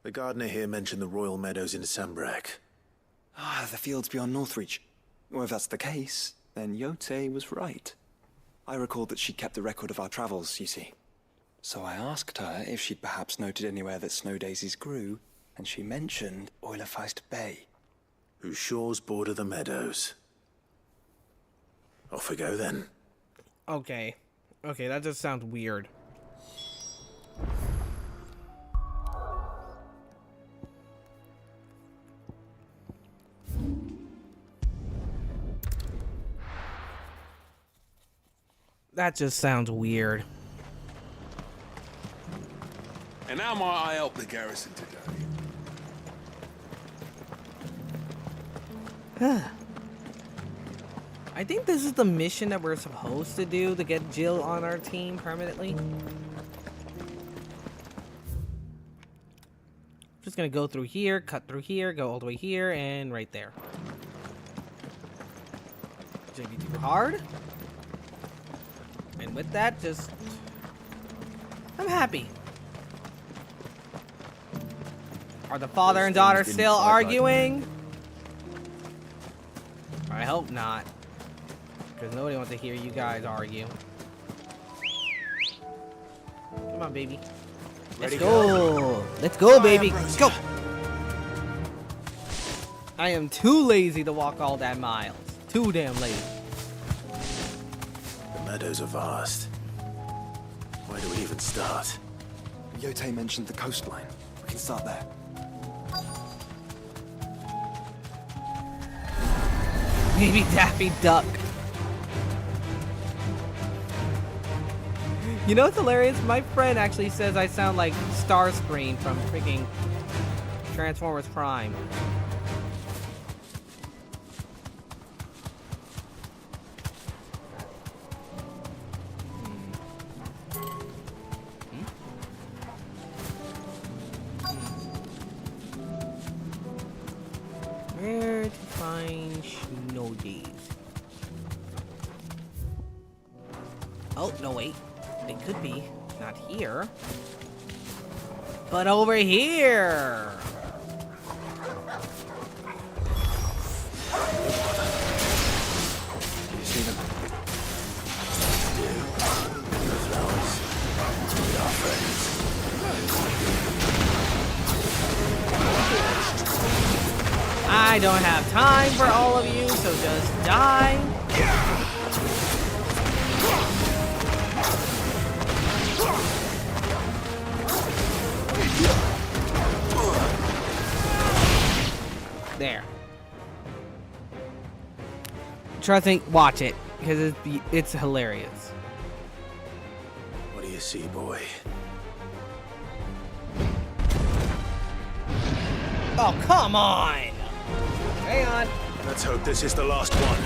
S4: The gardener here mentioned the Royal Meadows in Sambrak.
S6: Ah, the fields beyond Northreach. Well, if that's the case, then Yote was right. I recalled that she kept a record of our travels, you see. So I asked her if she'd perhaps noted anywhere that snow daisies grew, and she mentioned Oilerfeist Bay.
S4: Whose shores border the meadows. Off we go then.
S1: Okay. Okay, that just sounds weird. That just sounds weird.
S7: And how might I help the garrison today?
S1: I think this is the mission that we're supposed to do to get Jill on our team permanently. Just gonna go through here, cut through here, go all the way here, and right there. Should be too hard. And with that, just... I'm happy. Are the father and daughter still arguing? I hope not. Because nobody wants to hear you guys argue. Come on, baby. Let's go. Let's go, baby. Let's go. I am too lazy to walk all that miles. Too damn lazy.
S4: The meadows are vast. Where do we even start?
S6: Yote mentioned the coastline. We can start there.
S1: Maybe Daffy Duck. You know what's hilarious? My friend actually says I sound like Starscream from freaking Transformers Prime. Where to find snow days? Oh, no, wait. They could be. Not here. But over here!
S6: Do you see them?
S4: The flowers. We are friends.
S1: I don't have time for all of you, so just die. There. Trust me, watch it, because it's hilarious.
S4: What do you see, boy?
S1: Oh, come on! Hang on.
S4: Let's hope this is the last one.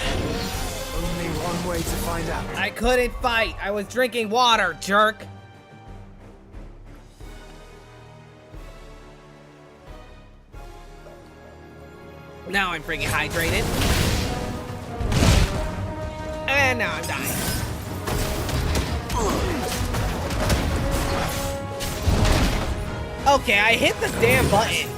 S6: Only one way to find out.
S1: I couldn't fight. I was drinking water, jerk. Now I'm freaking hydrated. And now I'm dying. Okay, I hit the damn button.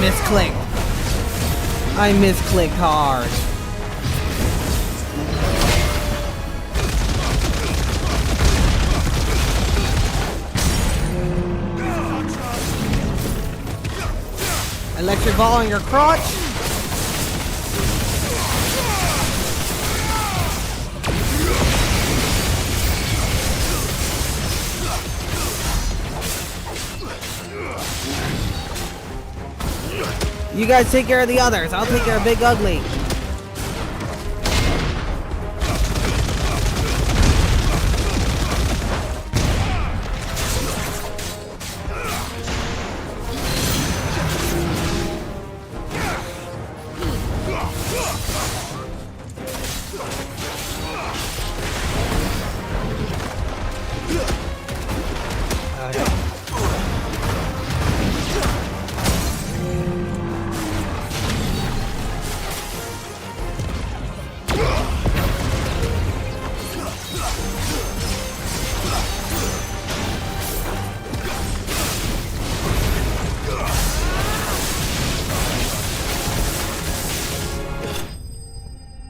S1: misclicked. I misclicked hard. Electric ball on your crotch. You guys take care of the others. I'll take care of Big Ugly.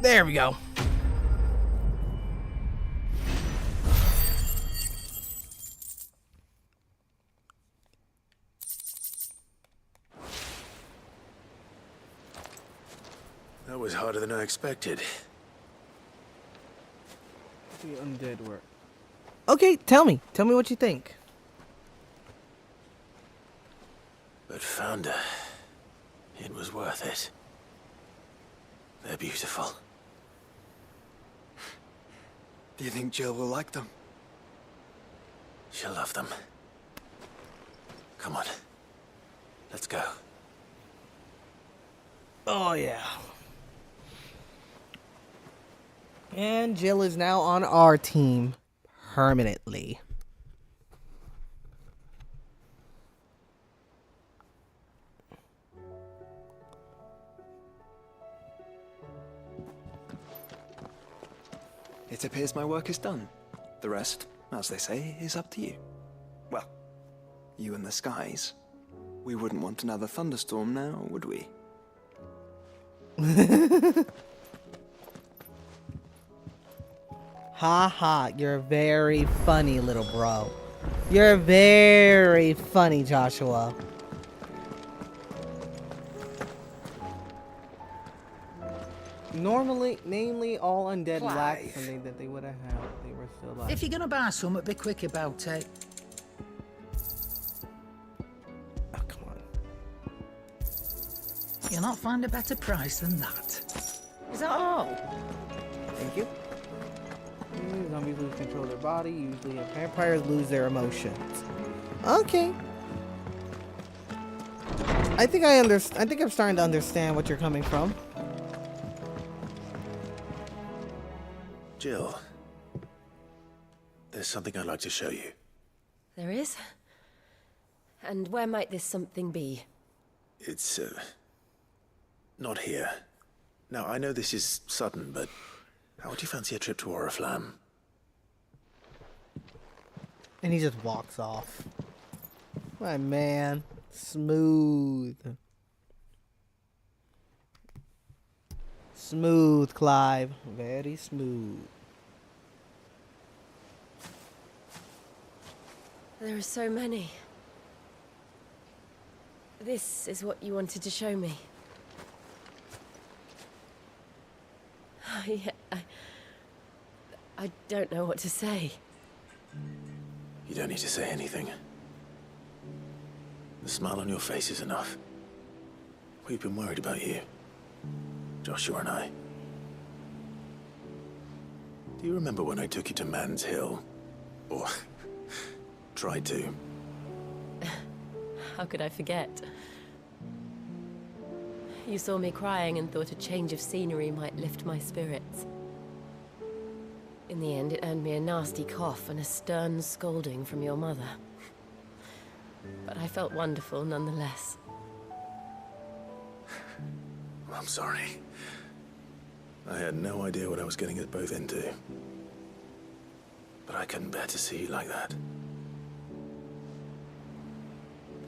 S1: There we go.
S4: That was harder than I expected.
S1: The undead work. Okay, tell me what you think.
S4: But Founder, it was worth it. They're beautiful.
S6: Do you think Jill will like them?
S4: She'll love them. Come on. Let's go.
S1: Oh yeah. And Jill is now on our team permanently.
S6: It appears my work is done. The rest, as they say, is up to you. Well, you and the skies. We wouldn't want another thunderstorm now, would we?
S1: Ha ha, you're very funny, little bro. You're very funny, Joshua. Namely, all undead lack
S5: Clive.
S1: something that they would have had if they were still alive.
S5: If you're gonna buy something, be quick about it.
S1: Oh, come on.
S5: You'll not find a better price than that. Is that all?
S1: Thank you. Zombies lose control of their body, usually, and vampires lose their emotions. Okay. I think I'm starting to understand what you're coming from.
S4: Jill, there's something I'd like to show you.
S8: There is? And where might this something be?
S4: It's, not here. Now, I know this is sudden, but how would you fancy a trip to Oriflamme?
S1: And he just walks off. My man. Smooth. Smooth, Clive. Very smooth.
S8: There are so many. This is what you wanted to show me. Yeah, I don't know what to say.
S4: You don't need to say anything. The smile on your face is enough. We've been worried about you, Joshua and I. Do you remember when I took you to Man's Hill? Or tried to?
S8: How could I forget? You saw me crying and thought a change of scenery might lift my spirits. In the end, it earned me a nasty cough and a stern scolding from your mother. But I felt wonderful nonetheless.
S4: I'm sorry. I had no idea what I was getting us both into. But I couldn't bear to see you like that.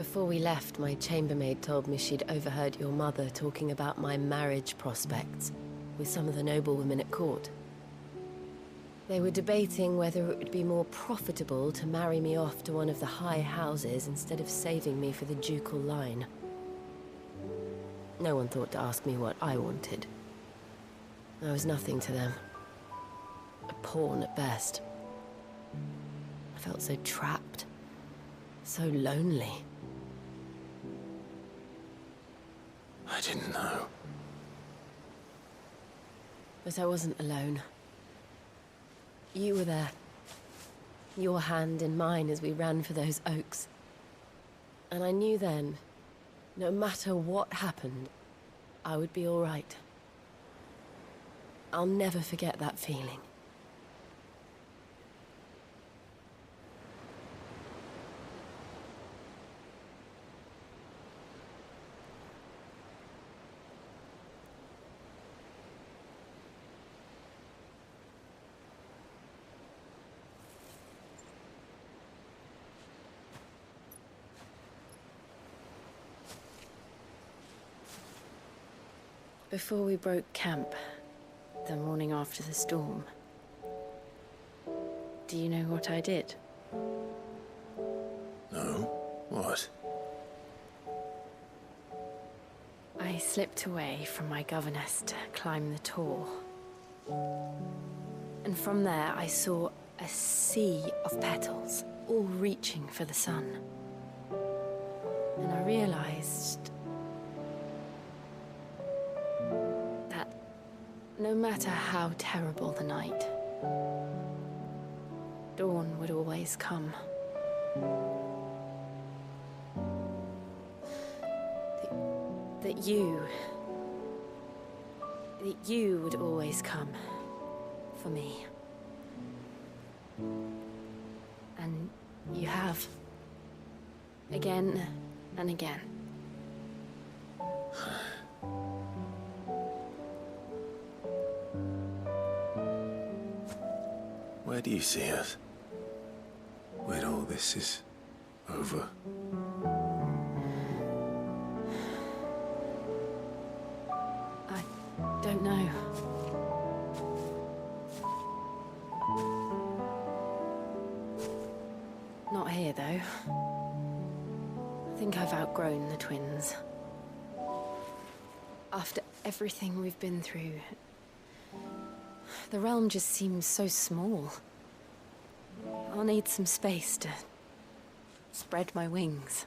S9: Before we left, my chambermaid told me she'd overheard your mother talking about my marriage prospects with some of the noblewomen at court. They were debating whether it would be more profitable to marry me off to one of the high houses instead of saving me for the ducal line. No one thought to ask me what I wanted. I was nothing to them. A pawn at best. I felt so trapped. So lonely.
S4: I didn't know.
S9: But I wasn't alone. You were there. Your hand in mine as we ran for those oaks. And I knew then, no matter what happened, I would be all right. I'll never forget that feeling. Before we broke camp, the morning after the storm, do you know what I did?
S4: No? What?
S9: I slipped away from my governess to climb the tor. And from there I saw a sea of petals, all reaching for the sun. And I realized no matter how terrible the night, dawn would always come. That you would always come for me. And you have. Again and again.
S4: Where do you see us? When all this is over?
S9: I don't know. Not here, though. I think I've outgrown the twins. After everything we've been through, the realm just seems so small. I'll need some space to spread my wings.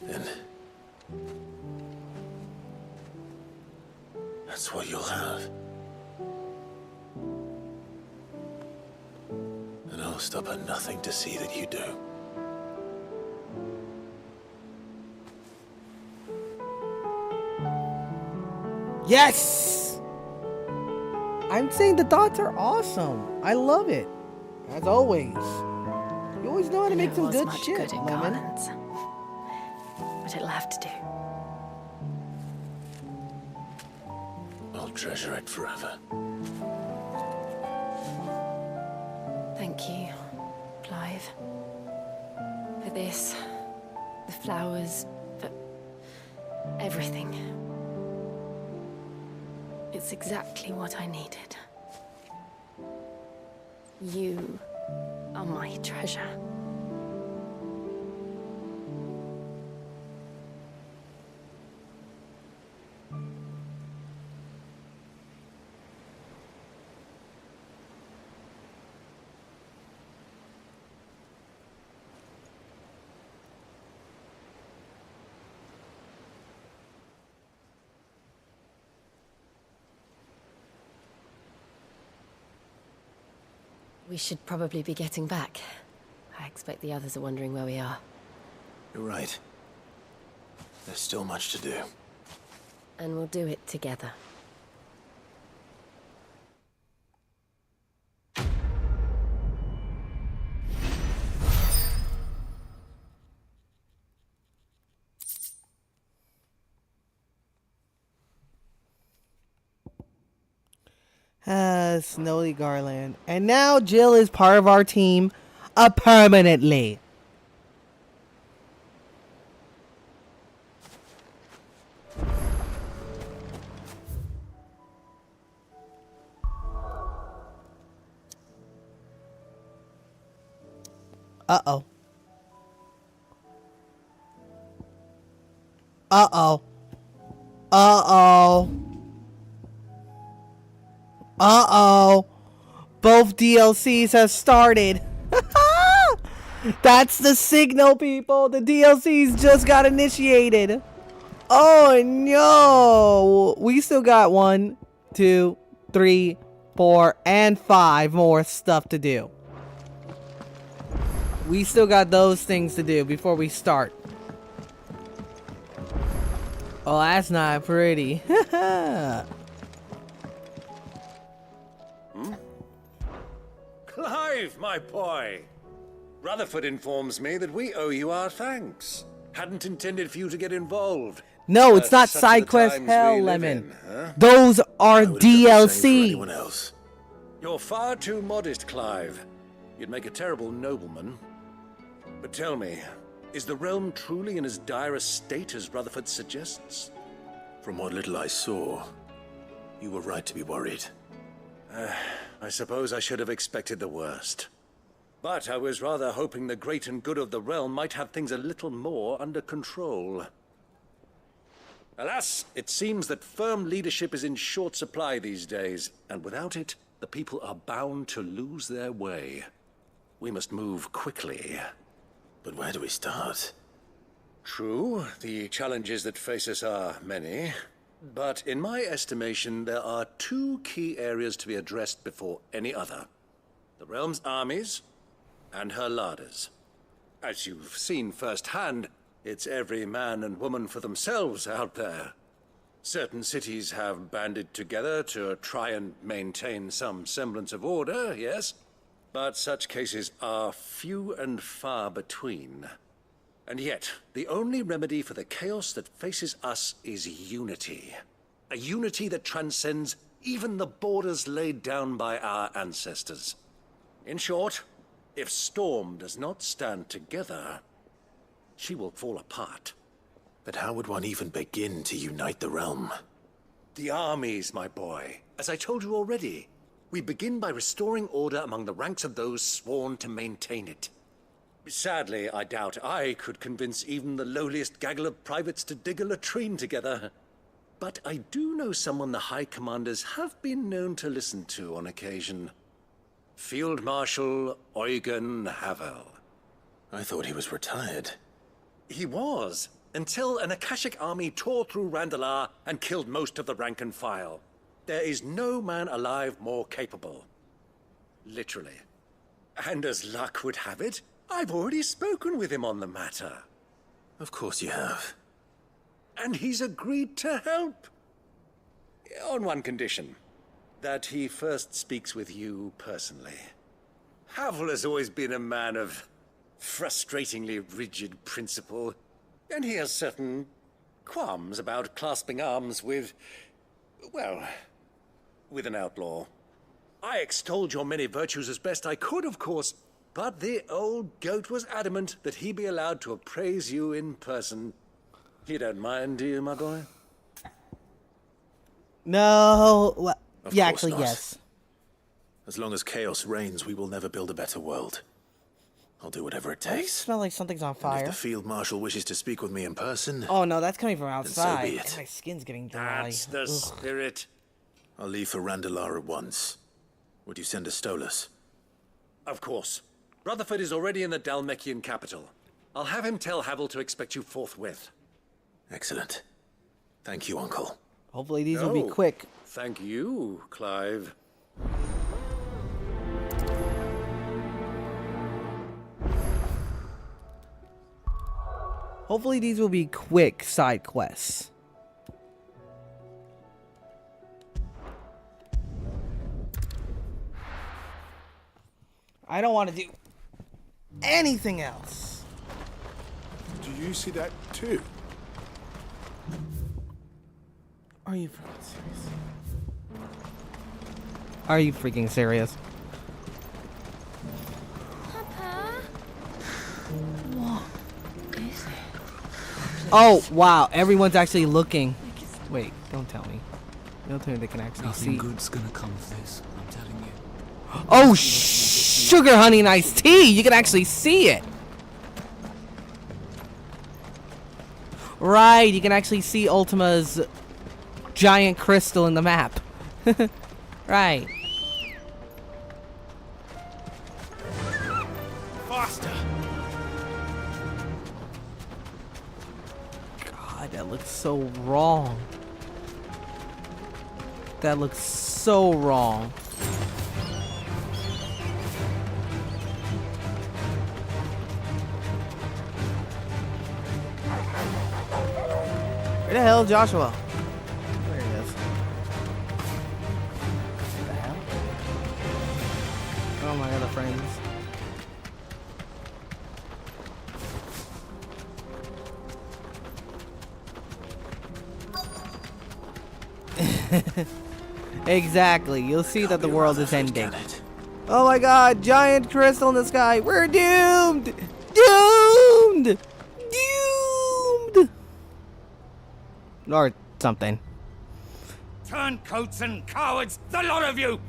S4: Then that's what you'll have. And I'll stop at nothing to see that you do.
S1: Yes! I'm saying the thoughts are awesome. I love it. As always. You always know how to make some good shit,
S9: good in
S1: woman.
S9: Garland's. But it'll have to do.
S4: I'll treasure it forever.
S9: Thank you, Clive. For this, the flowers, for everything. It's exactly what I needed. You are my treasure. We should probably be getting back. I expect the others are wondering where we are.
S4: You're right. There's still much to do.
S9: And we'll do it together.
S1: Snowy Garland. And now Jill is part of our team. permanently. Uh-oh. Uh-oh. Uh-oh. Uh-oh. Both DLCs have started. That's the signal, people. The DLCs just got initiated. Oh, no. We still got 1, 2, 3, 4, and 5 more stuff to do. We still got those things to do before we start. Oh, that's not pretty.
S7: Clive, my boy! Rutherford informs me that we owe you our thanks. Hadn't intended for you to get involved.
S1: No, it's not
S7: Such are
S1: side
S7: the
S1: quest
S7: times
S1: hell,
S7: we live
S1: Lemon.
S7: in, huh?
S1: Those are
S4: I would have done the same for anyone
S1: DLC.
S4: else.
S7: You're far too modest, Clive. You'd make a terrible nobleman. But tell me, is the realm truly in as dire a state as Rutherford suggests?
S4: From what little I saw, you were right to be worried.
S7: I suppose I should have expected the worst. But I was rather hoping the great and good of the realm might have things a little more under control. Alas, it seems that firm leadership is in short supply these days, and without it, the people are bound to lose their way. We must move quickly.
S4: But where do we start?
S7: True, the challenges that face us are many, but in my estimation, there are 2 key areas to be addressed before any other. The realm's armies and her larders. As you've seen firsthand, it's every man and woman for themselves out there. Certain cities have banded together to try and maintain some semblance of order, yes, but such cases are few and far between. And yet, the only remedy for the chaos that faces us is unity. A unity that transcends even the borders laid down by our ancestors. In short, if Storm does not stand together, she will fall apart.
S4: But how would one even begin to unite the realm?
S7: The armies, my boy. As I told you already, we begin by restoring order among the ranks of those sworn to maintain it. Sadly, I doubt I could convince even the lowliest gaggle of privates to dig a latrine together. But I do know someone the High Commanders have been known to listen to on occasion. Field Marshal Eugen Havel.
S4: I thought he was retired.
S7: He was, until an Akashic army tore through Randalar and killed most of the rank and file. There is no man alive more capable. Literally. And as luck would have it, I've already spoken with him on the matter.
S4: Of course you have.
S7: And he's agreed to help. On one condition. That he first speaks with you personally. Havel has always been a man of frustratingly rigid principle, and he has certain qualms about clasping arms with, well, with an outlaw. I extolled your many virtues as best I could, of course, but the old goat was adamant that he be allowed to appraise you in person. You don't mind, do you, my boy?
S1: No. Well,
S4: Of
S1: yeah,
S4: course
S1: actually,
S4: not.
S1: yes.
S4: As long as chaos reigns, we will never build a better world. I'll do whatever it
S1: I
S4: takes.
S1: smell like something's on
S4: And if
S1: fire.
S4: the Field Marshal wishes to speak with me in person,
S1: Oh no, that's coming from
S4: so
S1: outside.
S4: be it.
S1: And my skin's getting dry.
S7: That's the
S1: Ugh.
S7: spirit.
S4: I'll leave for Randalar at once. Would you send a Stolas?
S7: Of course. Rutherford is already in the Dalmekian capital. I'll have him tell Havel to expect you forthwith.
S4: Excellent. Thank you, Uncle.
S1: Hopefully these will be
S7: No.
S1: quick.
S7: Thank you, Clive.
S1: Hopefully these will be quick side quests. I don't want to do anything else.
S10: Do you see that too?
S1: Are you freaking serious? Are you freaking serious?
S2: Papa?
S1: Oh, wow. Everyone's actually looking. Wait, don't tell me. Don't tell me they can actually
S11: Nothing
S1: see.
S11: good's gonna come of this, I'm telling you.
S1: Oh, sugar, honey, and iced tea. You can actually see it. Right, you can actually see Ultima's giant crystal in the map. Right.
S10: Faster!
S1: God, that looks so wrong. That looks so wrong. Where the hell, Joshua? There he is. What the hell? Oh, my other friends. Exactly. You'll see that the world is ending. Oh my god, giant crystal in the sky. We're doomed! Doomed! Doomed! Or something.
S12: Turncoats and cowards, the lot of you!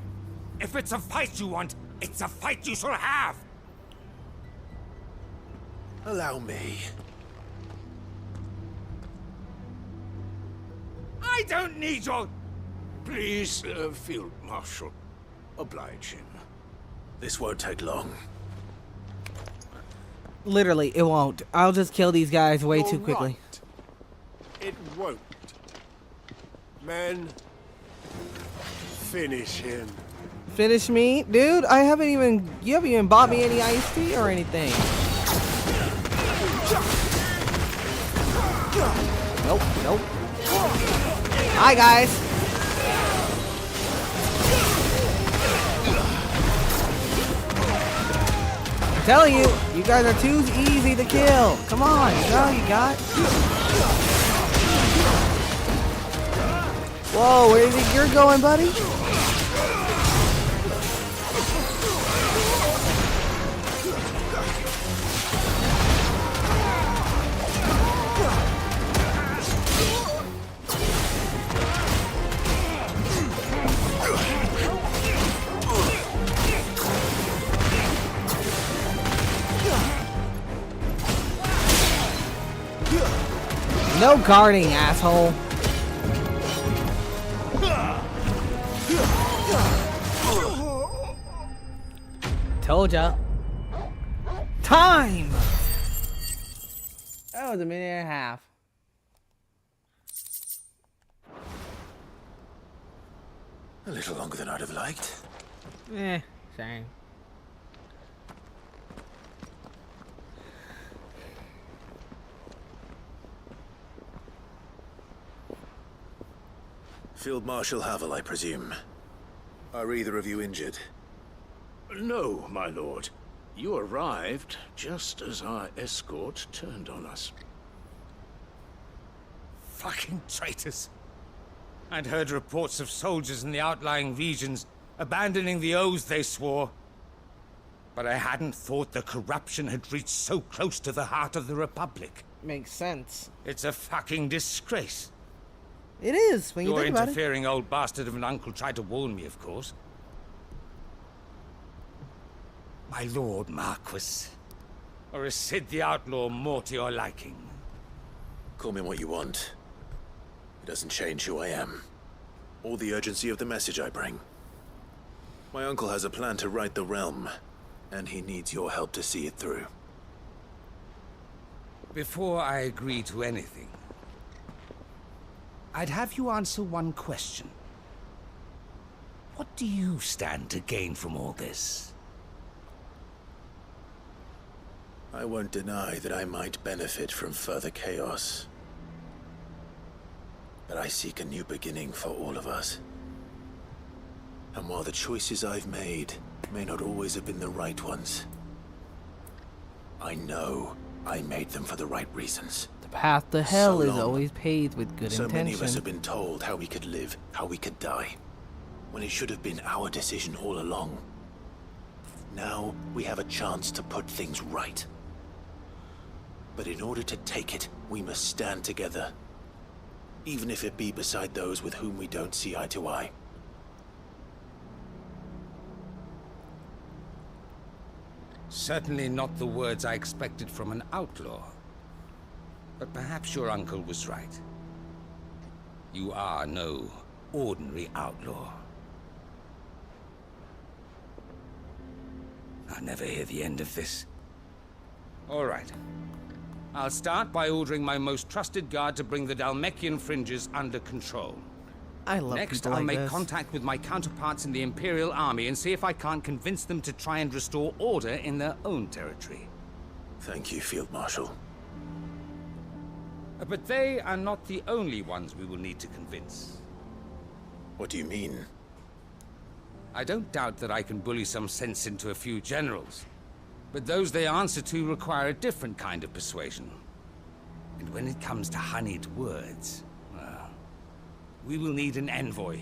S12: If it's a fight you want, it's a fight you shall have!
S4: Allow me.
S12: I don't need your...
S10: Please, Field Marshal. Oblige him.
S4: This won't take long.
S1: Literally, it won't. I'll just kill these guys way too quickly.
S10: Right. It won't. Men, finish him.
S1: Finish me? Dude, you haven't even bought me any iced tea or anything. Nope, nope. Hi, guys. I'm telling you, you guys are too easy to kill. Come on, you know you got. Whoa, where do you think you're going, buddy? No guarding, asshole. Told ya. Time! That was a minute and a half.
S4: A little longer than I'd have liked.
S1: Same.
S4: Field Marshal Havel, I presume. Are either of you injured?
S10: No, my lord. You arrived just as our escort turned on us.
S12: Fucking traitors. I'd heard reports of soldiers in the outlying regions abandoning the oaths they swore. But I hadn't thought the corruption had reached so close to the heart of the Republic.
S1: Makes sense.
S12: It's a fucking disgrace.
S1: It is, when you
S12: Your
S1: think about it.
S12: interfering old bastard of an uncle tried to warn me, of course. My lord Marquis. Or is Sid the Outlaw more to your liking?
S4: Call me what you want. It doesn't change who I am. Or the urgency of the message I bring. My uncle has a plan to right the realm, and he needs your help to see it through.
S12: Before I agree to anything, I'd have you answer one question. What do you stand to gain from all this?
S4: I won't deny that I might benefit from further chaos. But I seek a new beginning for all of us. And while the choices I've made may not always have been the right ones, I know I made them for the right reasons.
S1: The path to hell
S4: So
S1: is
S4: long.
S1: always paved with good
S4: So many
S1: intention.
S4: of us have been told how we could live, how we could die, when it should have been our decision all along. Now we have a chance to put things right. But in order to take it, we must stand together. Even if it be beside those with whom we don't see eye to eye.
S12: Certainly not the words I expected from an outlaw. But perhaps your uncle was right. You are no ordinary outlaw. I'll never hear the end of this. All right. I'll start by ordering my most trusted guard to bring the Dalmekian fringes under control.
S1: I love
S12: Next,
S1: people
S12: I'll
S1: like
S12: make
S1: this.
S12: contact with my counterparts in the Imperial Army and see if I can't convince them to try and restore order in their own territory.
S4: Thank you, Field Marshal.
S12: But they are not the only ones we will need to convince.
S4: What do you mean?
S12: I don't doubt that I can bully some sense into a few generals. But those they answer to require a different kind of persuasion. And when it comes to honeyed words, well, we will need an envoy.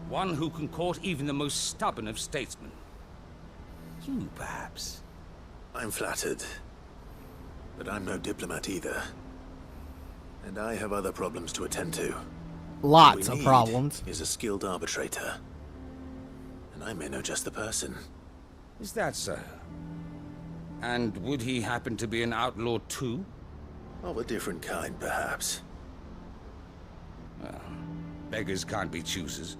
S12: One who can court even the most stubborn of statesmen. You, perhaps?
S4: I'm flattered. But I'm no diplomat either. And I have other problems to attend to.
S1: Lots
S4: What we
S1: of
S4: need
S1: problems.
S4: is a skilled arbitrator. And I may know just the person.
S12: Is that so? And would he happen to be an outlaw too?
S4: Of a different kind, perhaps.
S12: Well, beggars can't be choosers.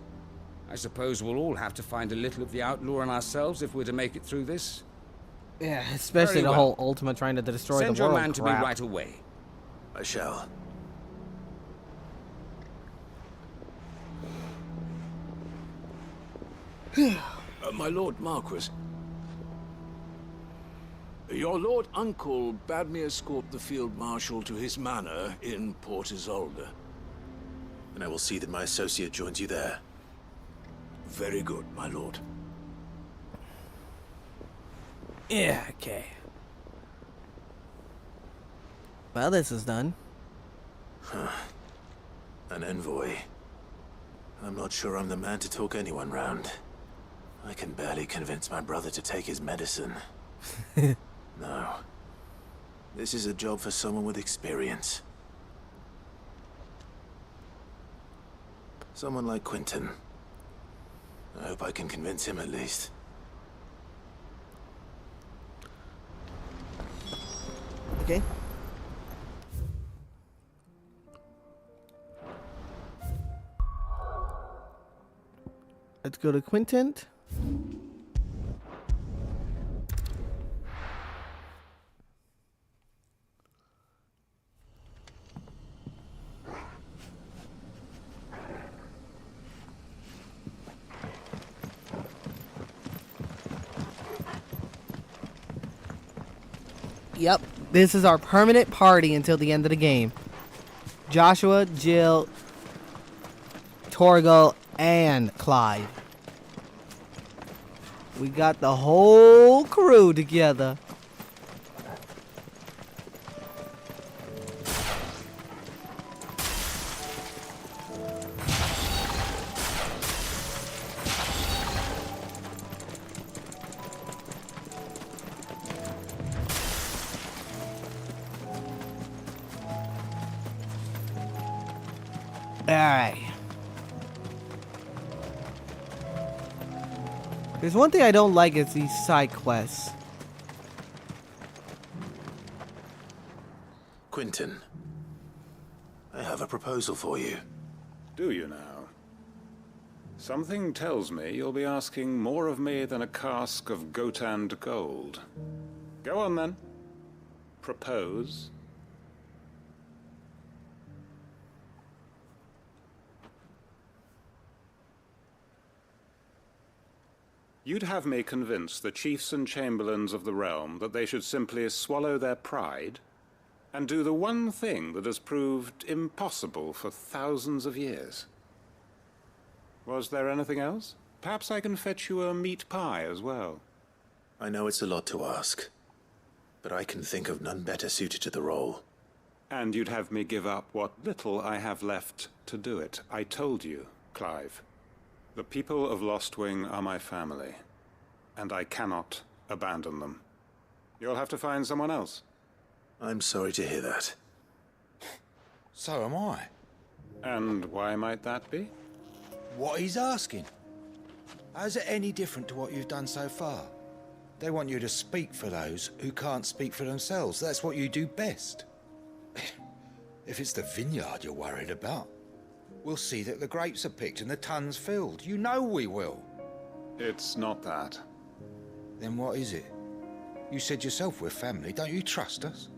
S12: I suppose we'll all have to find a little of the outlaw in ourselves if we're to make it through this.
S1: Yeah, especially
S12: Very
S1: the
S12: well.
S1: whole Ultima trying to destroy
S12: Send
S1: the
S12: your
S1: world
S12: man to
S1: crap.
S12: me right away.
S4: I shall.
S10: My Lord Marquis. Your Lord Uncle bade me escort the Field Marshal to his manor in Port Isolde.
S4: And I will see that my associate joins you there.
S10: Very good, my lord.
S1: Yeah, okay. Well, this is done.
S4: An envoy. I'm not sure I'm the man to talk anyone round. I can barely convince my brother to take his medicine. No. This is a job for someone with experience. Someone like Quentin. I hope I can convince him at least.
S1: Okay. Let's go to Quinton. Yep, this is our permanent party until the end of the game. Joshua, Jill, Torgal, and Clive. We got the whole crew together. Alright. There's one thing I don't like is these side quests.
S4: Quentin, I have a proposal for you.
S13: Do you now? Something tells me you'll be asking more of me than a cask of Gotand gold. Go on then. Propose. You'd have me convince the chiefs and chamberlains of the realm that they should simply swallow their pride and do the one thing that has proved impossible for thousands of years. Was there anything else? Perhaps I can fetch you a meat pie as well.
S4: I know it's a lot to ask, but I can think of none better suited to the role.
S13: And you'd have me give up what little I have left to do it. I told you, Clive. The people of Lostwing are my family, and I cannot abandon them. You'll have to find someone else.
S4: I'm sorry to hear that.
S14: So am I.
S13: And why might that be?
S14: What he's asking. How's it any different to what you've done so far? They want you to speak for those who can't speak for themselves. That's what you do best. If it's the vineyard you're worried about, we'll see that the grapes are picked and the tons filled. You know we will.
S13: It's not that.
S14: Then what is it? You said yourself we're family. Don't you trust us?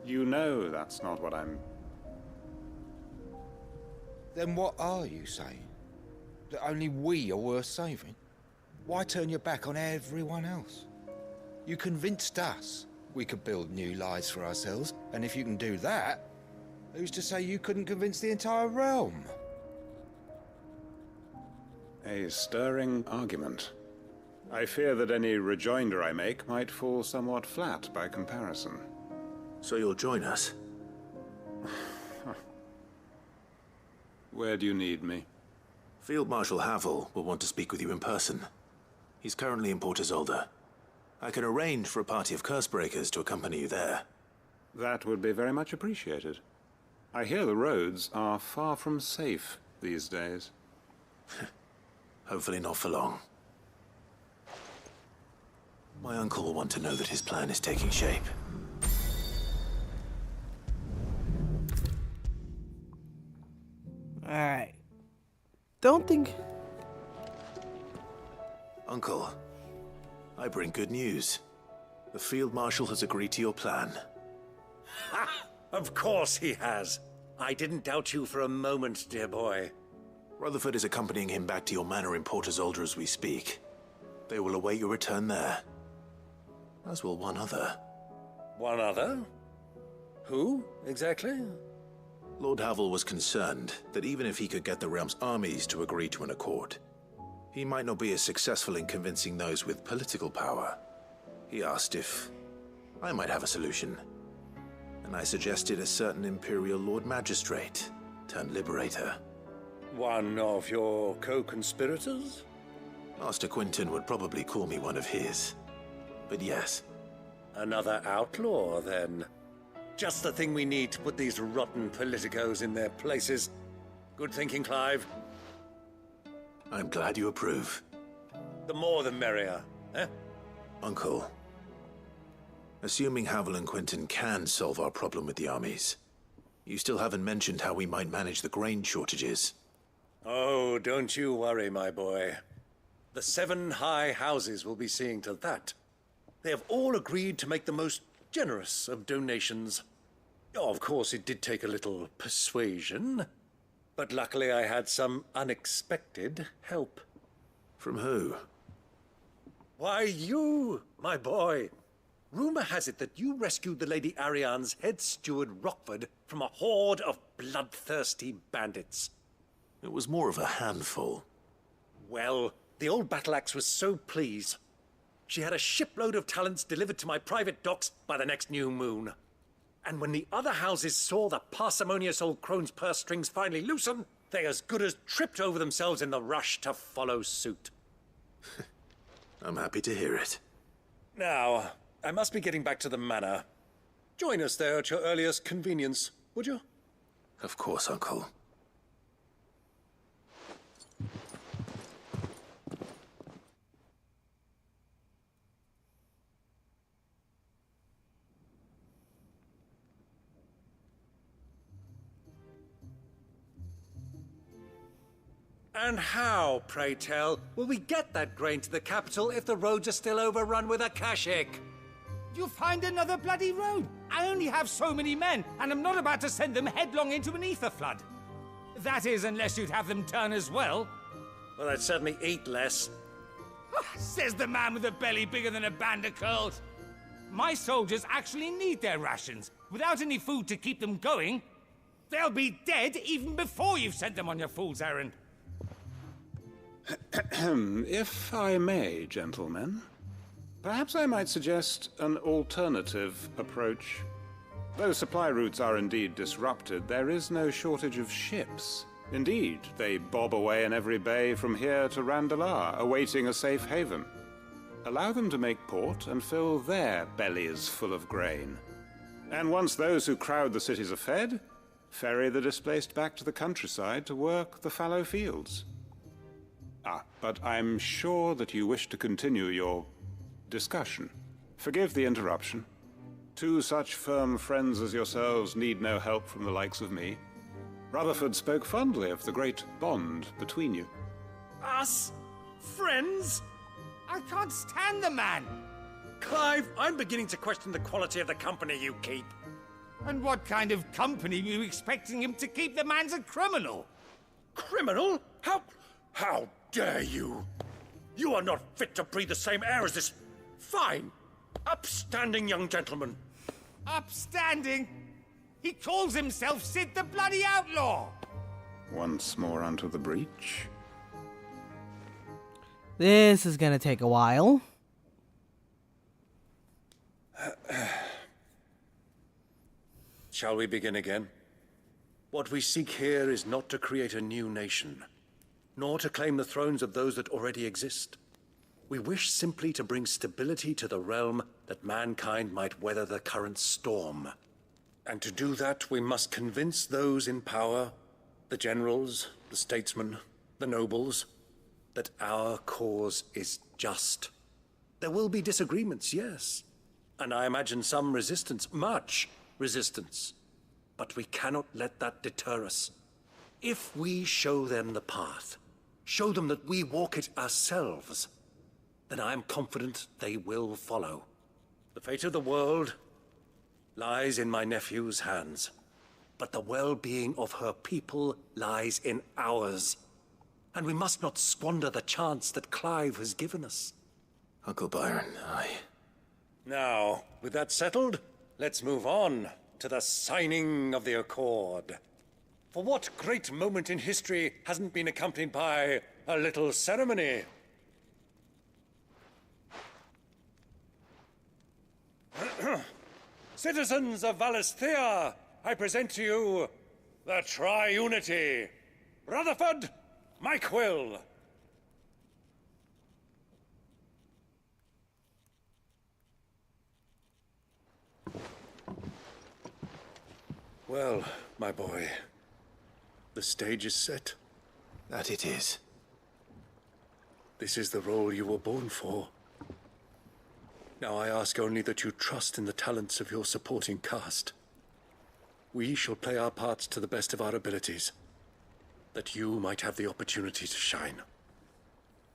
S13: You know that's not what I'm...
S14: Then what are you saying? That only we are worth saving? Why turn your back on everyone else? You convinced us we could build new lives for ourselves, and if you can do that, who's to say you couldn't convince the entire realm?
S13: A stirring argument. I fear that any rejoinder I make might fall somewhat flat by comparison.
S4: So you'll join us?
S13: Where do you need me?
S4: Field Marshal Havel will want to speak with you in person. He's currently in Port Isolde. I can arrange for a party of Cursebreakers to accompany you there.
S13: That would be very much appreciated. I hear the roads are far from safe these days.
S4: Hopefully not for long. My uncle will want to know that his plan is taking shape.
S1: Alright. Don't think...
S4: Uncle, I bring good news. The Field Marshal has agreed to your plan.
S7: Ha! Of course he has. I didn't doubt you for a moment, dear boy.
S4: Rutherford is accompanying him back to your manor in Port Isolde as we speak. They will await your return there. As will one other.
S7: One other? Who, exactly?
S4: Lord Havel was concerned that even if he could get the realm's armies to agree to an accord, he might not be as successful in convincing those with political power. He asked if I might have a solution, and I suggested a certain Imperial Lord Magistrate turned Liberator.
S7: One of your co-conspirators?
S4: Master Quinton would probably call me one of his, but yes.
S7: Another outlaw, then. Just the thing we need to put these rotten politicos in their places. Good thinking, Clive.
S4: I'm glad you approve.
S7: The more the merrier, eh?
S4: Uncle, assuming Havel and Quinton can solve our problem with the armies, you still haven't mentioned how we might manage the grain shortages.
S7: Oh, don't you worry, my boy. The 7 high houses will be seeing to that. They have all agreed to make the most generous of donations. Oh, of course, it did take a little persuasion, but luckily I had some unexpected help.
S4: From who?
S7: Why, you, my boy. Rumor has it that you rescued the Lady Ariane's head steward Rockford from a horde of bloodthirsty bandits.
S4: It was more of a handful.
S7: Well, the old battle axe was so pleased. She had a shipload of talents delivered to my private docks by the next new moon. And when the other houses saw the parsimonious old crone's purse strings finally loosen, they as good as tripped over themselves in the rush to follow suit.
S4: I'm happy to hear it.
S7: Now, I must be getting back to the manor. Join us there at your earliest convenience, would you?
S4: Of course, Uncle.
S7: And how, pray tell, will we get that grain to the capital if the roads are still overrun with Akashic?
S12: You'll find another bloody road. I only have so many men, and I'm not about to send them headlong into an ether flood. That is, unless you'd have them turn as well.
S7: Well, I'd certainly eat less.
S12: Says the man with a belly bigger than a band of curls. My soldiers actually need their rations. Without any food to keep them going, they'll be dead even before you've sent them on your fool's errand.
S13: If I may, gentlemen, perhaps I might suggest an alternative approach. Though supply routes are indeed disrupted, there is no shortage of ships. Indeed, they bob away in every bay from here to Randalar, awaiting a safe haven. Allow them to make port and fill their bellies full of grain. And once those who crowd the cities are fed, ferry the displaced back to the countryside to work the fallow fields. But I'm sure that you wish to continue your discussion. Forgive the interruption. Two such firm friends as yourselves need no help from the likes of me. Rutherford spoke fondly of the great bond between you.
S12: Us? Friends? I can't stand the man!
S7: Clive, I'm beginning to question the quality of the company you keep.
S12: And what kind of company were you expecting him to keep? The man's a criminal!
S7: Criminal? How dare you? You are not fit to breathe the same air as this fine, upstanding young gentleman.
S12: Upstanding? He calls himself Sid the Bloody Outlaw!
S13: Once more onto the breach.
S1: This is gonna take a while.
S7: Shall we begin again? What we seek here is not to create a new nation, nor to claim the thrones of those that already exist. We wish simply to bring stability to the realm that mankind might weather the current storm. And to do that, we must convince those in power, the generals, the statesmen, the nobles, that our cause is just. There will be disagreements, yes. And I imagine some resistance, much resistance. But we cannot let that deter us. If we show them the path, show them that we walk it ourselves, then I am confident they will follow. The fate of the world lies in my nephew's hands, but the well-being of her people lies in ours. And we must not squander the chance that Clive has given us.
S4: Uncle Byron,
S7: Now, with that settled, let's move on to the signing of the Accord. For what great moment in history hasn't been accompanied by a little ceremony? Citizens of Valisthea, I present to you the Triunity. Rutherford, Mike Will. Well, my boy, the stage is set.
S4: That it is.
S7: This is the role you were born for. Now I ask only that you trust in the talents of your supporting cast. We shall play our parts to the best of our abilities, that you might have the opportunity to shine.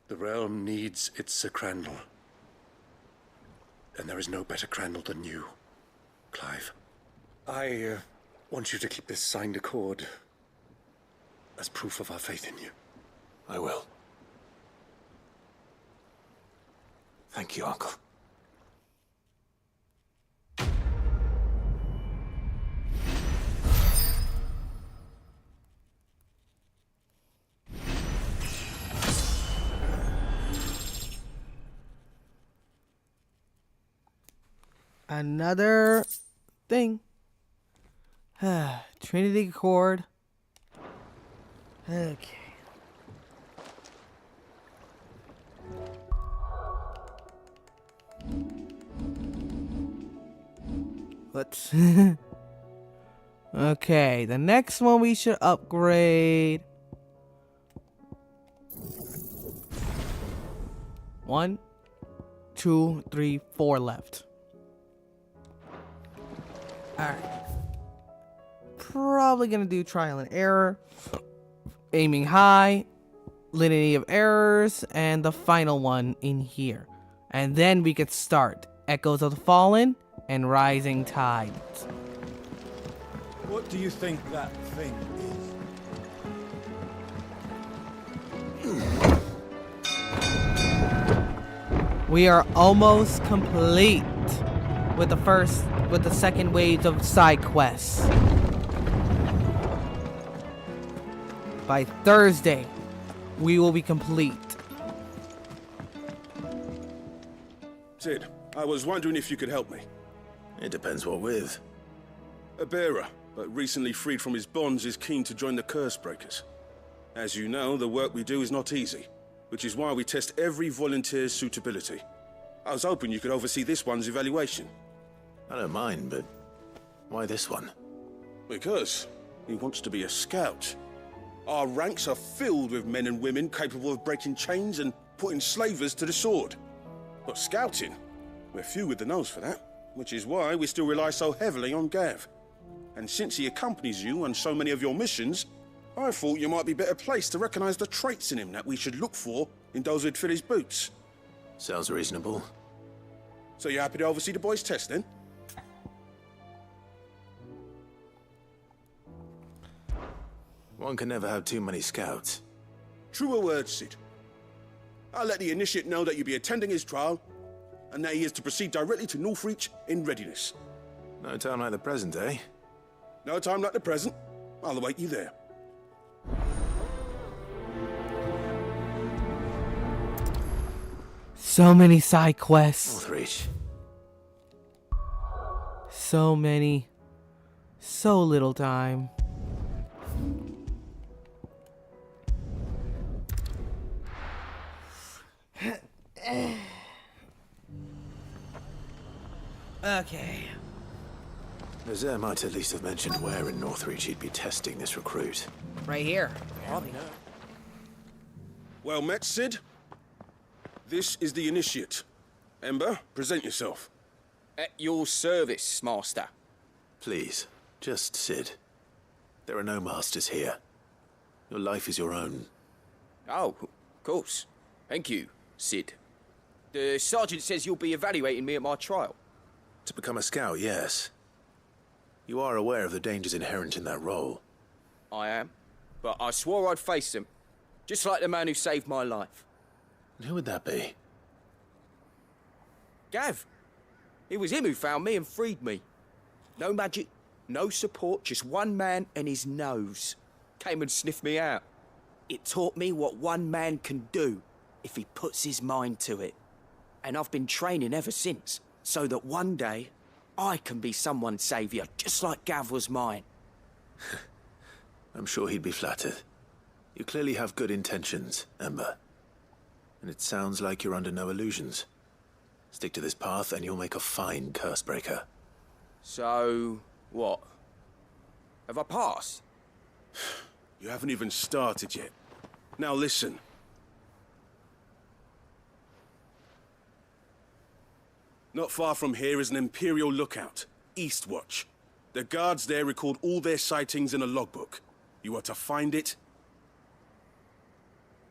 S7: The realm needs its Sir Crandall. And there is no better Crandall than you, Clive. I want you to keep this signed accord as proof of our faith in you.
S4: I will. Thank you, Uncle.
S1: Another thing. Trinity Accord. Okay. Let's... Okay, the next one we should upgrade. 1, 2, 3, 4 left. Alright. Probably gonna do trial and error, aiming high, litany of errors, and the final one in here. And then we could start Echoes of the Fallen and Rising Tides.
S15: What do you think that thing is?
S1: We are almost complete with the second wave of side quests. By Thursday, we will be complete.
S15: Sid, I was wondering if you could help me.
S4: It depends what with.
S15: A bearer, but recently freed from his bonds, is keen to join the Curse Breakers. As you know, the work we do is not easy, which is why we test every volunteer's suitability. I was hoping you could oversee this one's evaluation.
S4: I don't mind, but Why this one?
S15: Because he wants to be a scout. Our ranks are filled with men and women capable of breaking chains and putting slavers to the sword. But scouting, we're few with the nose for that, which is why we still rely so heavily on Gav. And since he accompanies you on so many of your missions, I thought you might be better placed to recognize the traits in him that we should look for in those who'd fill his boots.
S4: Sounds reasonable.
S15: So you're happy to oversee the boys' test, then?
S4: One can never have too many scouts.
S15: Truer words, Sid. I'll let the initiate know that you'll be attending his trial, and that he is to proceed directly to Northreach in readiness.
S4: No time like the present, eh?
S15: No time like the present. I'll await you there.
S1: So many side quests.
S4: Northreach.
S1: So many. So little time. Okay.
S4: Nazaire might at least have mentioned where in Northreach he'd be testing this recruit.
S1: Right here.
S15: Well met, Sid. This is the initiate. Ember, present yourself.
S16: At your service, Master.
S4: Please, just Sid. There are no masters here. Your life is your own.
S16: Oh, of course. Thank you, Sid. The sergeant says you'll be evaluating me at my trial.
S4: To become a scout, yes. You are aware of the dangers inherent in that role.
S16: I am. But I swore I'd face them. Just like the man who saved my life.
S4: And who would that be?
S16: Gav. It was him who found me and freed me. No magic, no support, just one man and his nose. Came and sniffed me out. It taught me what one man can do if he puts his mind to it. And I've been training ever since, so that one day I can be someone's saviour, just like Gav was mine.
S4: I'm sure he'd be flattered. You clearly have good intentions, Ember. And it sounds like you're under no illusions. Stick to this path and you'll make a fine cursebreaker.
S16: So, what? Have I passed?
S15: You haven't even started yet. Now listen. Not far from here is an Imperial lookout, Eastwatch. The guards there record all their sightings in a logbook. You are to find it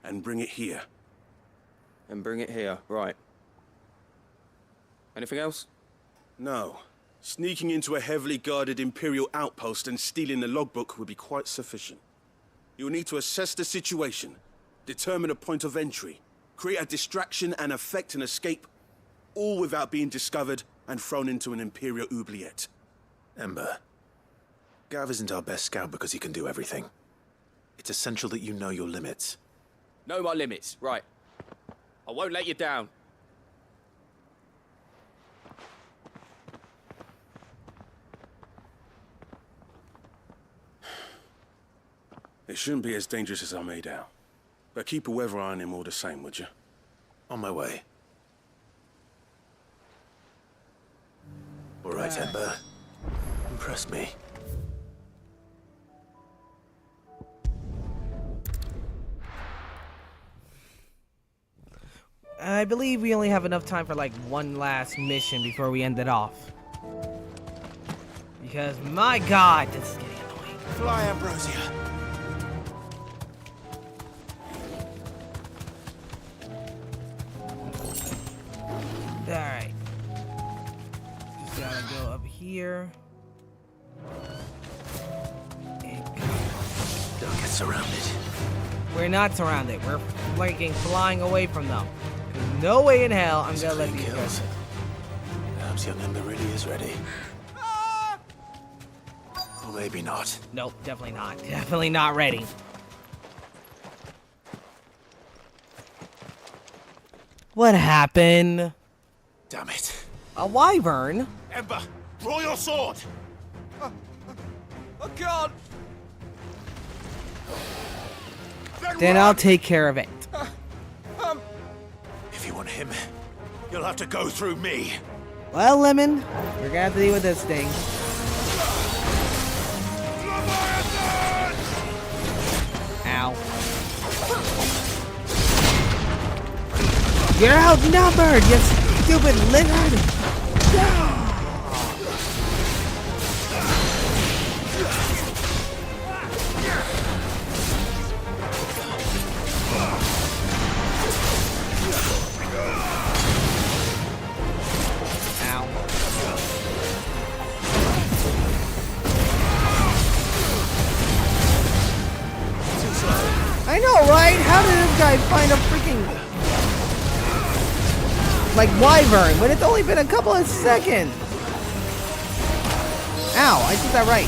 S15: and bring it here.
S16: And bring it here, right. Anything else?
S15: No. Sneaking into a heavily guarded Imperial outpost and stealing the logbook would be quite sufficient. You will need to assess the situation, determine a point of entry, create a distraction and effect an escape, all without being discovered and thrown into an Imperial oubliette.
S4: Ember, Gav isn't our best scout because he can do everything. It's essential that you know your limits.
S16: Know my limits, right. I won't let you down.
S15: It shouldn't be as dangerous as I made out. But keep a weather eye on him all the same, would you?
S4: On my way. All right, Ember. Impress me.
S1: I believe we only have enough time for like one last mission before we end it off. Because my god, this is getting annoying.
S4: Fly, Ambrosia.
S1: Alright. Just gotta go up here. And
S4: don't get surrounded.
S1: We're not surrounded. We're flanking, flying away from them. There's no way in hell I'm gonna let these guys.
S4: Perhaps young Ember really is ready. Or maybe not.
S1: Nope, definitely not. Definitely not ready. What happened?
S4: Damn it.
S1: A wyvern?
S4: Ember, draw your sword!
S16: I can't!
S1: Then I'll take care of it.
S4: If you want him, you'll have to go through me.
S1: Well, Lemon, we're gonna have to deal with this thing. Ow. You're outnumbered, you stupid lizard! I know, right? How did this guy find a freaking like wyvern when it's only been a couple of seconds? Ow, I did that right.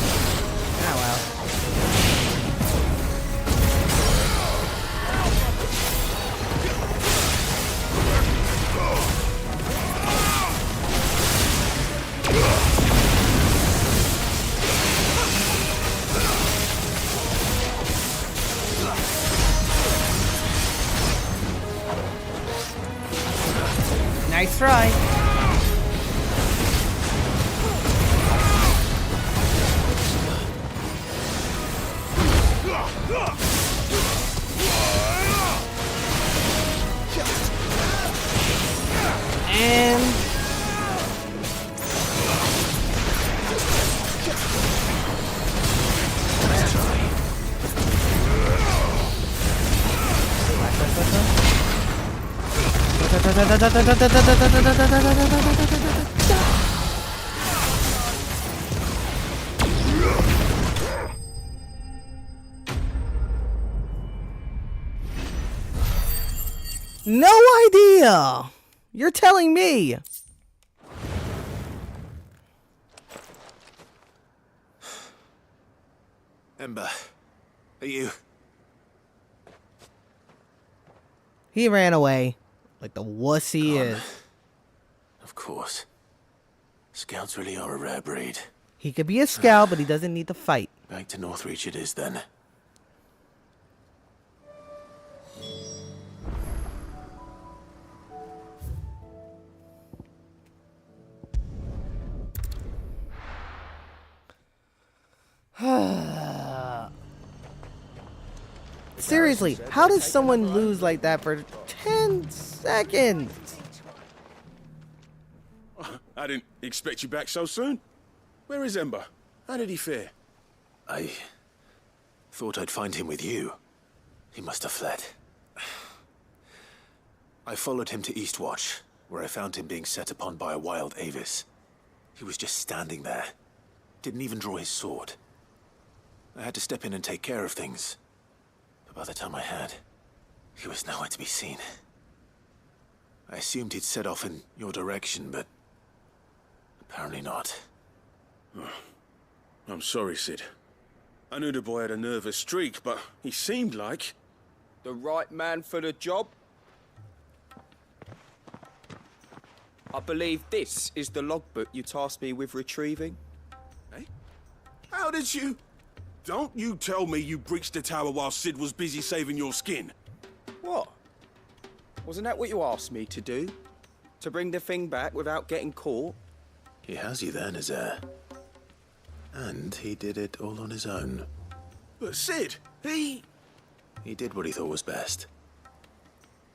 S1: Oh well. Nice try. And no idea. You're telling me.
S4: Ember, are you?
S1: He ran away like the wuss he is.
S4: Of course. Scouts really are a rare breed.
S1: He could be a scout, but he doesn't need to fight.
S4: Back to Northreach it is then.
S1: Seriously, how does someone lose like that for 10 seconds?
S15: I didn't expect you back so soon. Where is Ember? How did he fare?
S4: I thought I'd find him with you. He must have fled. I followed him to Eastwatch, where I found him being set upon by a wild Avis. He was just standing there. Didn't even draw his sword. I had to step in and take care of things. But by the time I had, he was nowhere to be seen. I assumed he'd set off in your direction, but apparently not.
S15: I'm sorry, Sid. I knew the boy had a nervous streak, but he seemed like...
S16: The right man for the job? I believe this is the logbook you tasked me with retrieving.
S15: Eh? How did you... Don't you tell me you breached the tower while Sid was busy saving your skin.
S16: What? Wasn't that what you asked me to do? To bring the thing back without getting caught?
S4: He has you there, Nazaire. And he did it all on his own.
S15: But Sid, he
S4: did what he thought was best.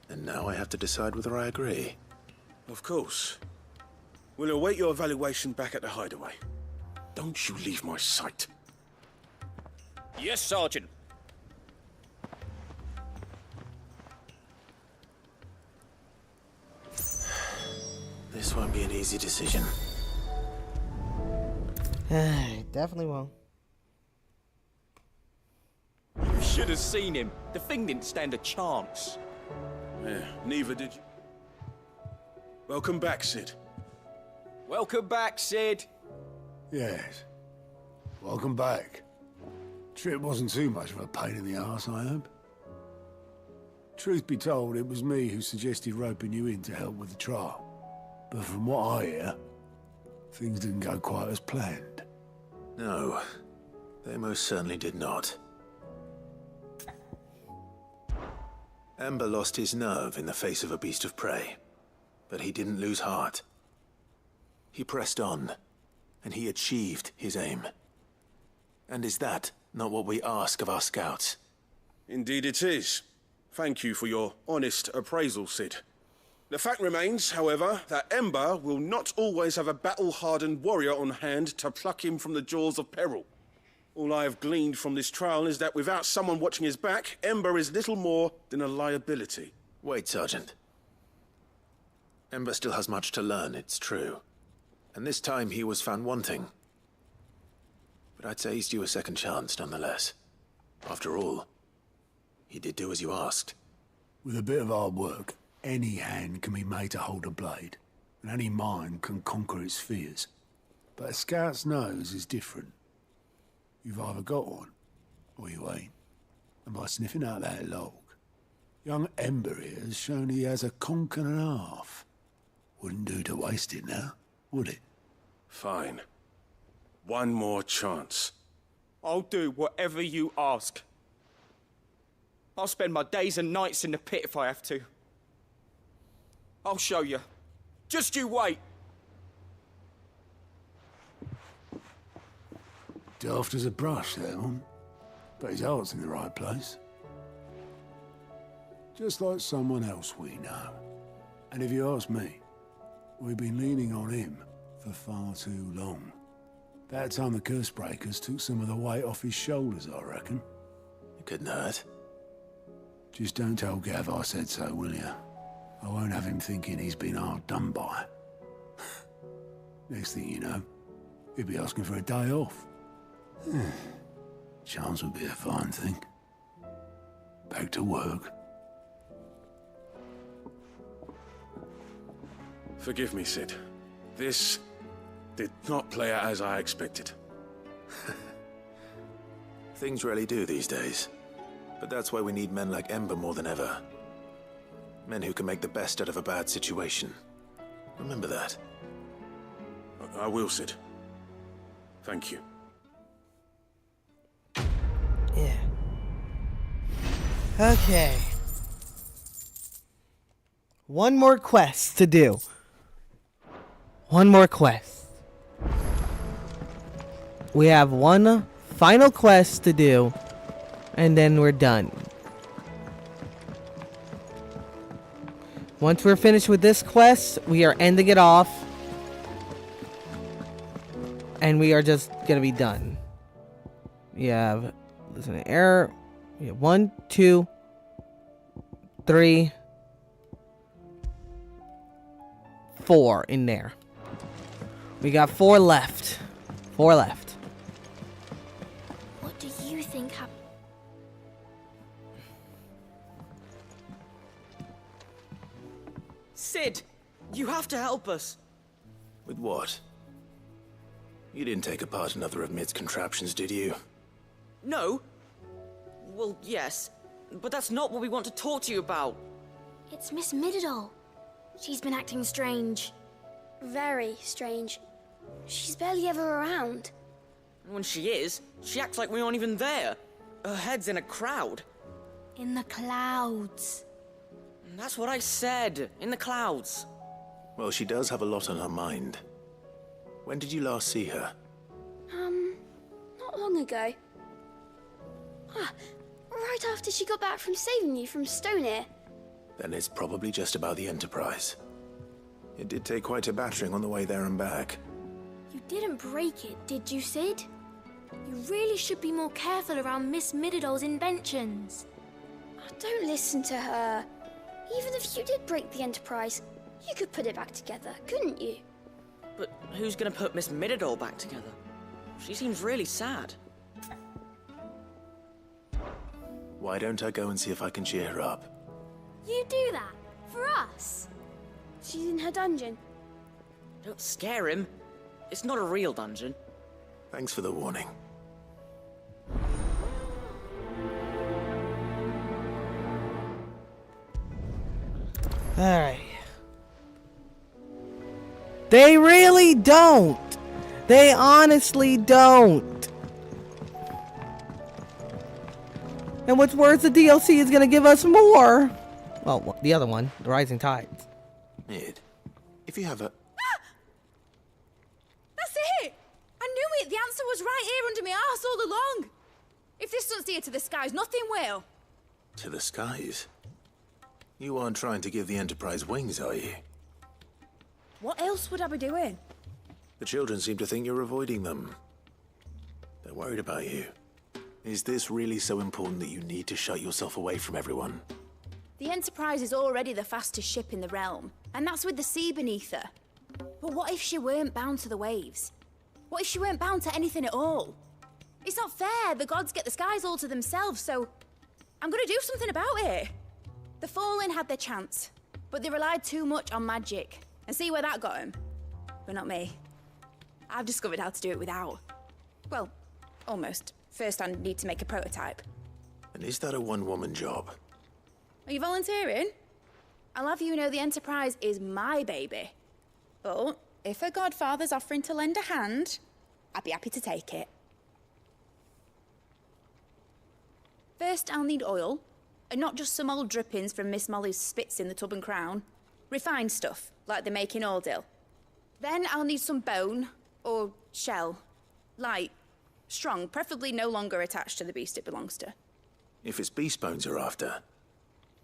S4: And now I have to decide whether I agree.
S15: Of course. We'll await your evaluation back at the hideaway. Don't you leave my sight.
S16: Yes, Sergeant.
S4: This won't be an easy decision.
S1: Definitely won't.
S16: You should have seen him. The thing didn't stand a chance.
S15: Yeah, neither did you. Welcome back, Sid.
S16: Welcome back, Sid.
S17: Yes. Welcome back. Trip wasn't too much of a pain in the arse, I hope. Truth be told, it was me who suggested roping you in to help with the trial. But from what I hear, things didn't go quite as planned.
S4: No, they most certainly did not. Ember lost his nerve in the face of a beast of prey, but he didn't lose heart. He pressed on, and he achieved his aim. And is that not what we ask of our scouts?
S15: Indeed it is. Thank you for your honest appraisal, Sid. The fact remains, however, that Ember will not always have a battle-hardened warrior on hand to pluck him from the jaws of peril. All I have gleaned from this trial is that without someone watching his back, Ember is little more than a liability.
S4: Wait, Sergeant. Ember still has much to learn, it's true. And this time he was found wanting. But I'd say he's due a second chance, nonetheless. After all, he did do as you asked.
S17: With a bit of hard work, any hand can be made to hold a blade, and any mind can conquer its fears. But a scout's nose is different. You've either got one, or you ain't. And by sniffing out that log, young Ember here has shown he has a conch and a half. Wouldn't do to waste it now, would it?
S15: Fine. One more chance.
S16: I'll do whatever you ask. I'll spend my days and nights in the pit if I have to. I'll show you. Just you wait.
S17: Daft as a brush, that one. But his heart's in the right place. Just like someone else we know. And if you ask me, we've been leaning on him for far too long. That time the curse breakers took some of the weight off his shoulders, I reckon.
S4: It couldn't hurt.
S17: Just don't tell Gav I said so, will you? I won't have him thinking he's been hard done by. Next thing you know, he'll be asking for a day off. Chance would be a fine thing. Back to work.
S15: Forgive me, Sid. This did not play out as I expected.
S4: Things rarely do these days. But that's why we need men like Ember more than ever. Men who can make the best out of a bad situation. Remember that.
S15: I will, Sid. Thank you.
S1: Yeah. Okay. One more quest to do. One more quest. We have one final quest to do, and then we're done. Once we're finished with this quest, we are ending it off. And we are just gonna be done. We have, listen to error. We have 1, 2, 3, 4 in there. We got 4 left. 4 left.
S2: What do you think happened?
S16: Sid, you have to help us.
S4: With what? You didn't take apart another of Mid's contraptions, did you?
S16: No. Well, yes. But that's not what we want to talk to you about.
S2: It's Miss Mididol. She's been acting strange. Very strange. She's barely ever around.
S16: And when she is, she acts like we aren't even there. Her head's in a crowd.
S2: In the clouds.
S16: And that's what I said. In the clouds.
S4: Well, she does have a lot on her mind. When did you last see her?
S2: Not long ago. Right after she got back from saving you from Stonear.
S4: Then it's probably just about the Enterprise. It did take quite a battering on the way there and back.
S2: You didn't break it, did you, Sid? You really should be more careful around Miss Mididol's inventions. Oh, don't listen to her. Even if you did break the Enterprise, you could put it back together, couldn't you?
S16: But who's gonna put Miss Mididol back together? She seems really sad.
S4: Why don't I go and see if I can cheer her up?
S2: You do that? For us? She's in her dungeon.
S16: Don't scare him. It's not a real dungeon.
S4: Thanks for the warning.
S1: Alright. They really don't. They honestly don't. And what's worse, the DLC is gonna give us more. Well, the other one, the Rising Tides.
S4: Mid, if you have a...
S18: That's it! I knew it! The answer was right here under my arse all along! If this doesn't steer to the skies, nothing will.
S4: To the skies? You aren't trying to give the Enterprise wings, are you?
S18: What else would I be doing?
S4: The children seem to think you're avoiding them. They're worried about you. Is this really so important that you need to shut yourself away from everyone?
S18: The Enterprise is already the fastest ship in the realm, and that's with the sea beneath her. But what if she weren't bound to the waves? What if she weren't bound to anything at all? It's not fair. The gods get the skies all to themselves, so I'm gonna do something about it. The Fallen had their chance, but they relied too much on magic. And see where that got them? But not me. I've discovered how to do it without. Well, almost. First, I need to make a prototype.
S4: And is that a one-woman job?
S18: Are you volunteering? I'll have you know the Enterprise is my baby. But if a godfather's offering to lend a hand, I'd be happy to take it. First, I'll need oil, and not just some old drippings from Miss Molly's spits in the Tub and Crown. Refined stuff, like they make in Ordil. Then I'll need some bone, or shell. Light, strong, preferably no longer attached to the beast it belongs to.
S4: If it's beast bones you're after,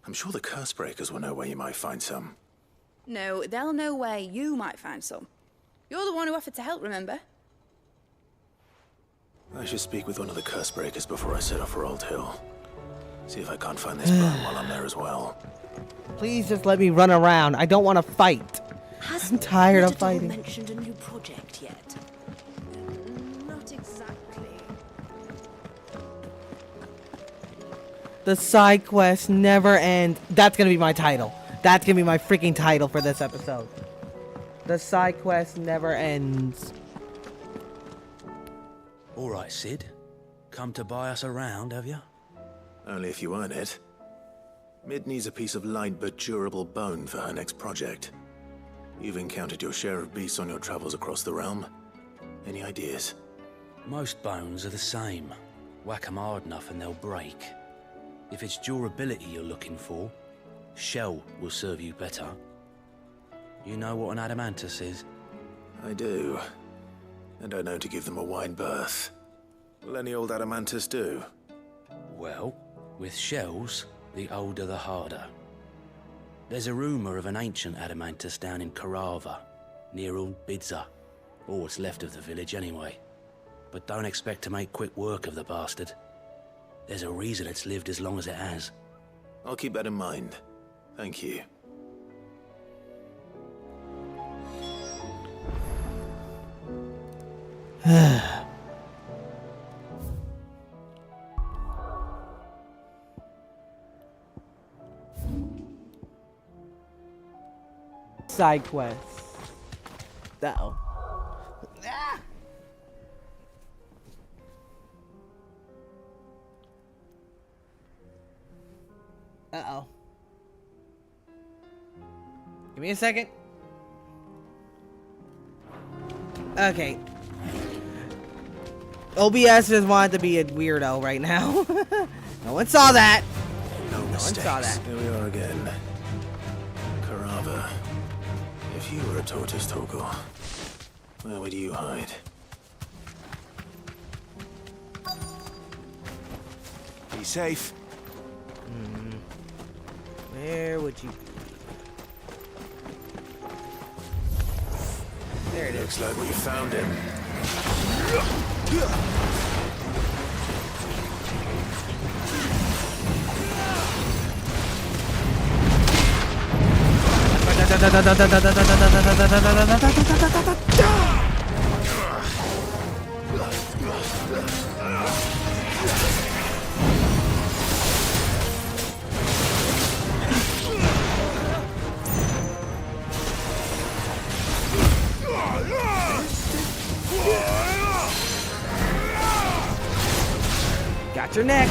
S4: I'm sure the curse breakers will know where you might find some.
S18: No, they'll know where you might find some. You're the one who offered to help, remember?
S4: I should speak with one of the curse breakers before I set off for Old Hill. See if I can't find this bone while I'm there as well.
S1: Please just let me run around. I don't want to fight. I'm tired of fighting.
S8: Mentioned a new project yet? Not exactly.
S1: The side quests never end. That's gonna be my title. That's gonna be my freaking title for this episode. The side quest never ends.
S11: All right, Sid. Come to buy us around, have you?
S4: Only if you earn it. Mid needs a piece of light but durable bone for her next project. You've encountered your share of beasts on your travels across the realm. Any ideas?
S11: Most bones are the same. Whack 'em hard enough and they'll break. If it's durability you're looking for, shell will serve you better. You know what an adamantus is?
S4: I do. And I know to give them a wide berth. Will any old adamantus do?
S11: Well, with shells, the older the harder. There's a rumour of an ancient adamantus down in Karava, near Old Bidza, or what's left of the village anyway. But don't expect to make quick work of the bastard. There's a reason it's lived as long as it has.
S4: I'll keep that in mind. Thank you.
S1: Side quests. Uh-oh. Ah! Uh-oh. Give me a second. Okay. OBS just wanted to be a weirdo right now. No one saw that.
S4: No mistakes.
S1: saw that.
S4: Here we are again. Karava. If you were a tortoise, Torgor, where would you hide?
S6: Be safe.
S1: Where would you be? There it is.
S4: Looks like we found him.
S1: Got your neck.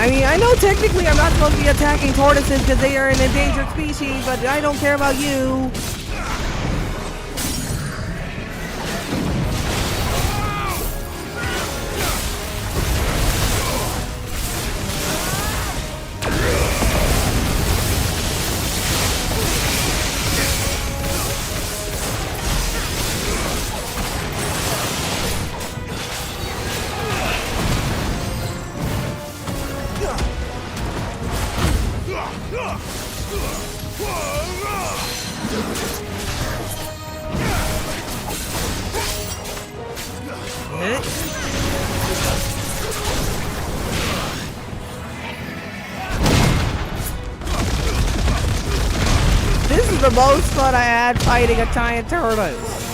S1: I mean, I know technically I'm not supposed to be attacking tortoises because they are an endangered species, but I don't care about you. the most fun I had fighting a giant tortoise.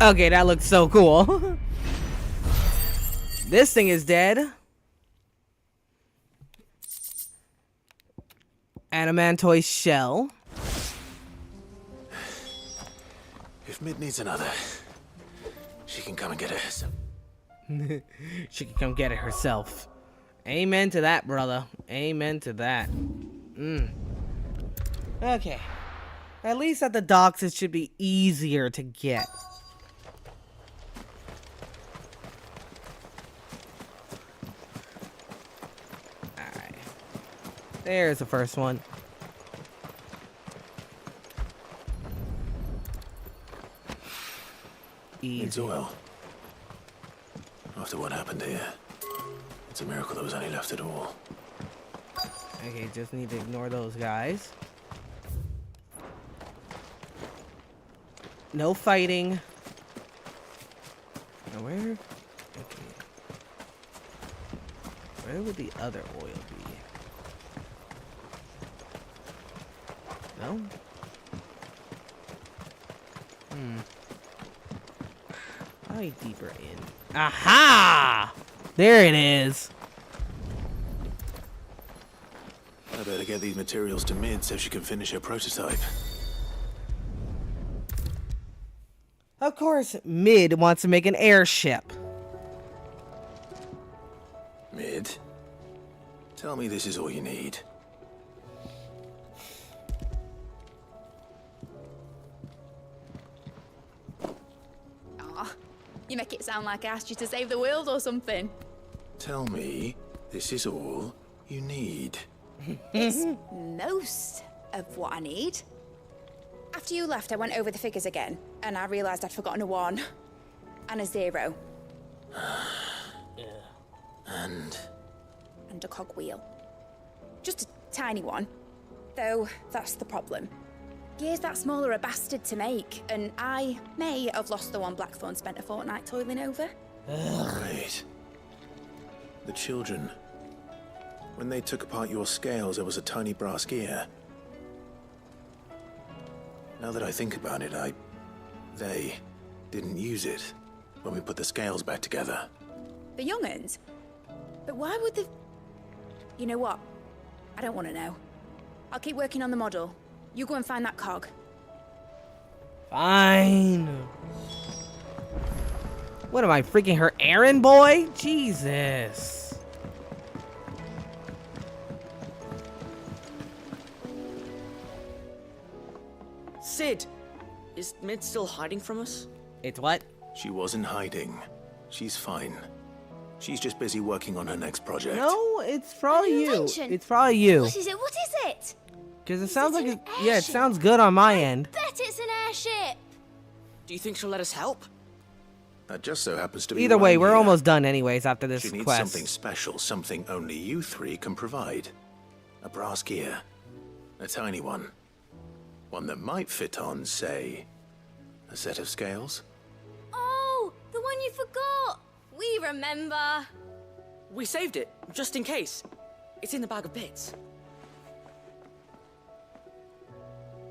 S1: Okay, that looks so cool. This thing is dead. Adamantoid shell.
S4: If Mid needs another, she can come and get it herself.
S1: She can come get it herself. Amen to that, brother. Amen to that. Okay. At least at the docks, it should be easier to get. Alright. There's the first one.
S4: Needs oil. After what happened here, it's a miracle there was any left at all.
S1: Okay, just need to ignore those guys. No fighting. Now where? Okay. Where would the other oil be? No? Probably deeper in. Aha! There it is.
S4: I better get these materials to Mid so she can finish her prototype.
S1: Of course, Mid wants to make an airship.
S4: Mid, tell me this is all you need.
S18: Aw, you make it sound like I asked you to save the world or something.
S4: Tell me this is all you need.
S18: It's most of what I need. After you left, I went over the figures again, and I realised I'd forgotten a 1 and a 0.
S4: And
S18: a cogwheel. Just a tiny one. Though, that's the problem. Gears that small are a bastard to make, and I may have lost the one Blackthorn spent a fortnight toiling over.
S4: Right. The children. When they took apart your scales, there was a tiny brass gear. Now that I think about it, they didn't use it when we put the scales back together.
S18: The young'uns? But why would the... You know what? I don't want to know. I'll keep working on the model. You go and find that cog.
S1: Fine. What am I, freaking her errand boy? Jesus.
S19: Sid, is Mid still hiding from us?
S1: It's what?
S4: She wasn't hiding. She's fine. She's just busy working on her next project.
S1: No, it's probably you. It's probably you.
S2: What is it? What is it?
S1: Because it sounds like yeah, it sounds good on my end.
S2: Bet it's an airship.
S19: Do you think she'll let us help?
S4: That just so happens to be
S1: Either
S4: why
S1: way,
S4: I'm
S1: we're
S4: here.
S1: almost done anyways after this
S4: She needs
S1: quest.
S4: something special, something only you three can provide. A brass gear. A tiny one. One that might fit on, say, a set of scales.
S2: Oh, the one you forgot. We remember.
S19: We saved it, just in case. It's in the bag of bits.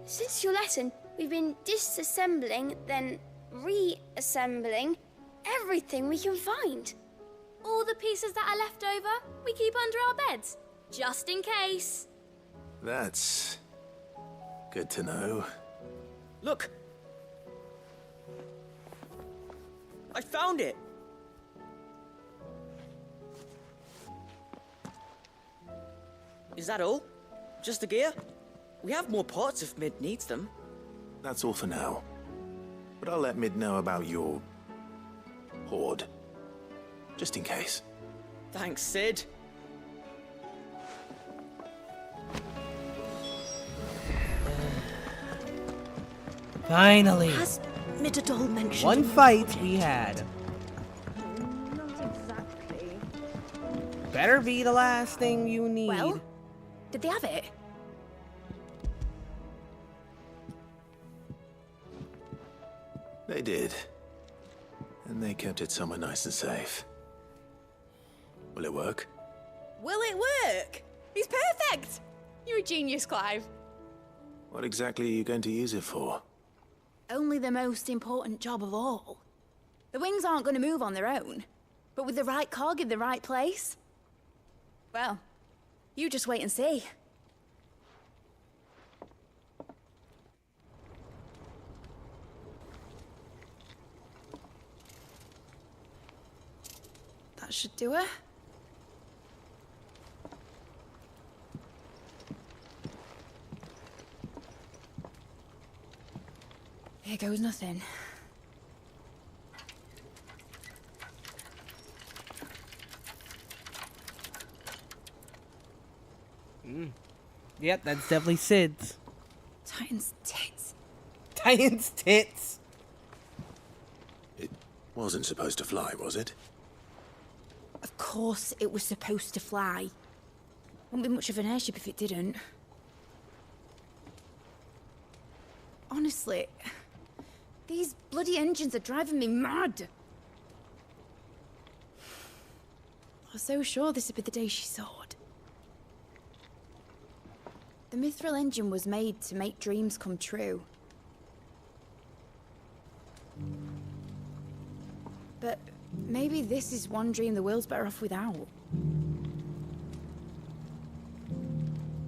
S2: Since your lesson, we've been disassembling, then reassembling everything we can find. All the pieces that are left over, we keep under our beds, just in case.
S4: That's good to know.
S19: Look! I found it! Is that all? Just the gear? We have more parts if Mid needs them.
S4: That's all for now. But I'll let Mid know about your hoard. Just in case.
S19: Thanks, Sid.
S1: Finally.
S18: Has Midadol mentioned
S1: One fight we had.
S18: Not exactly.
S1: Better be the last thing you need.
S18: Well, did they have it?
S4: They did. And they kept it somewhere nice and safe. Will it work?
S18: Will it work? He's perfect! You're a genius, Clive.
S4: What exactly are you going to use it for?
S18: Only the most important job of all. The wings aren't going to move on their own. But with the right cog in the right place... Well, you just wait and see. That should do it. Here goes nothing.
S1: Yep, that's definitely Sid's.
S18: Titan's tits.
S1: Titan's tits.
S4: It wasn't supposed to fly, was it?
S18: Of course it was supposed to fly. Wouldn't be much of an airship if it didn't. Honestly, these bloody engines are driving me mad. I was so sure this would be the day she soared. The mithril engine was made to make dreams come true. But maybe this is one dream the world's better off without.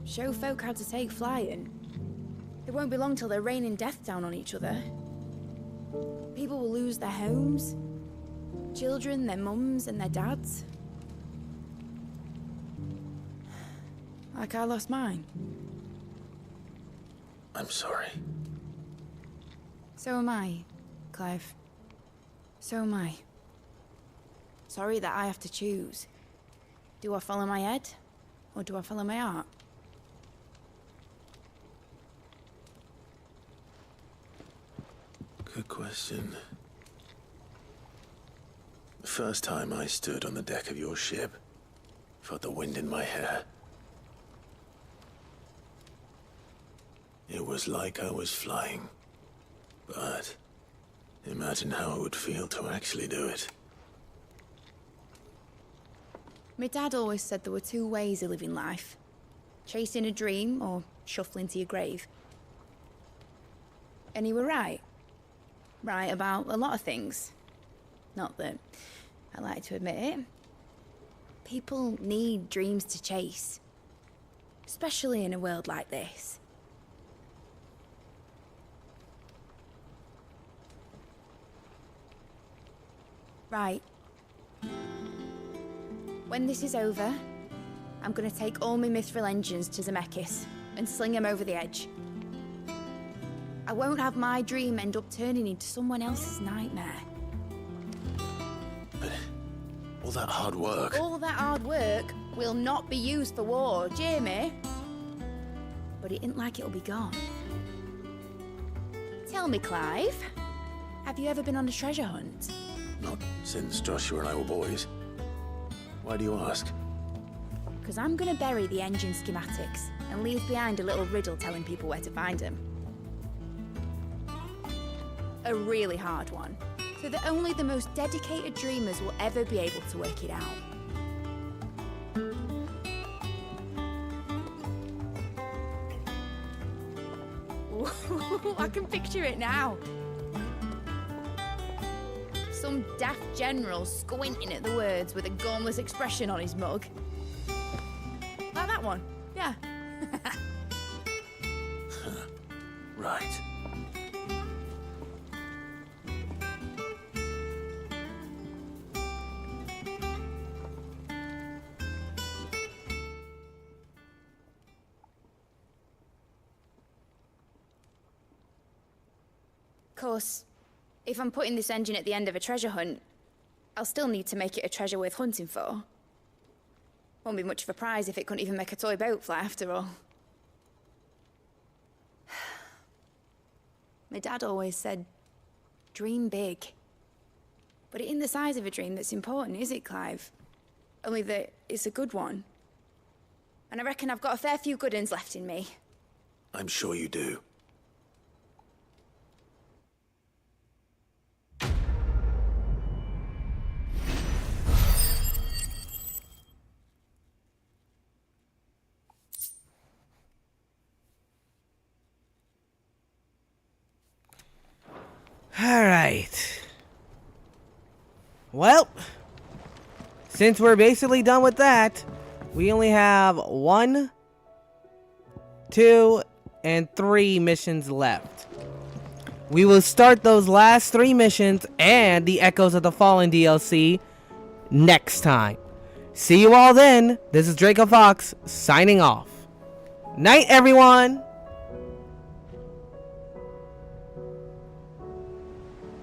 S18: Show folk how to take flying. It won't be long till they're raining death down on each other. People will lose their homes, children, their mums and their dads. Like I lost mine.
S4: I'm sorry.
S18: So am I, Clive. So am I. Sorry that I have to choose. Do I follow my head, or do I follow my heart?
S4: Good question. The first time I stood on the deck of your ship, felt the wind in my hair. It was like I was flying. But imagine how it would feel to actually do it.
S18: My dad always said there were two ways of living life. Chasing a dream or shuffling to your grave. And he were right. Right about a lot of things. Not that I like to admit it. People need dreams to chase. Especially in a world like this. Right. When this is over, I'm gonna take all my mithril engines to Zemeckis and sling them over the edge. I won't have my dream end up turning into someone else's nightmare.
S4: But all that hard work...
S18: All that hard work will not be used for war, Jamie. But it ain't like it'll be gone. Tell me, Clive, have you ever been on a treasure hunt?
S4: Not since Joshua and I were boys. Why do you ask?
S18: Because I'm gonna bury the engine schematics and leave behind a little riddle telling people where to find them. A really hard one, so that only the most dedicated dreamers will ever be able to work it out. Ooh, I can picture it now. Some daft general squinting at the words with a gormless expression on his mug. Like that one, yeah.
S4: Right.
S18: Of course, if I'm putting this engine at the end of a treasure hunt, I'll still need to make it a treasure worth hunting for. Won't be much of a prize if it couldn't even make a toy boat fly after all. My dad always said, dream big. But it ain't the size of a dream that's important, is it, Clive? Only that it's a good one. And I reckon I've got a fair few good uns left in me.
S4: I'm sure you do.
S1: Alright. Well, since we're basically done with that, we only have 1, 2, and 3 missions left. We will start those last 3 missions and the Echoes of the Fallen DLC next time. See you all then. This is Draco Fox signing off. Night, everyone!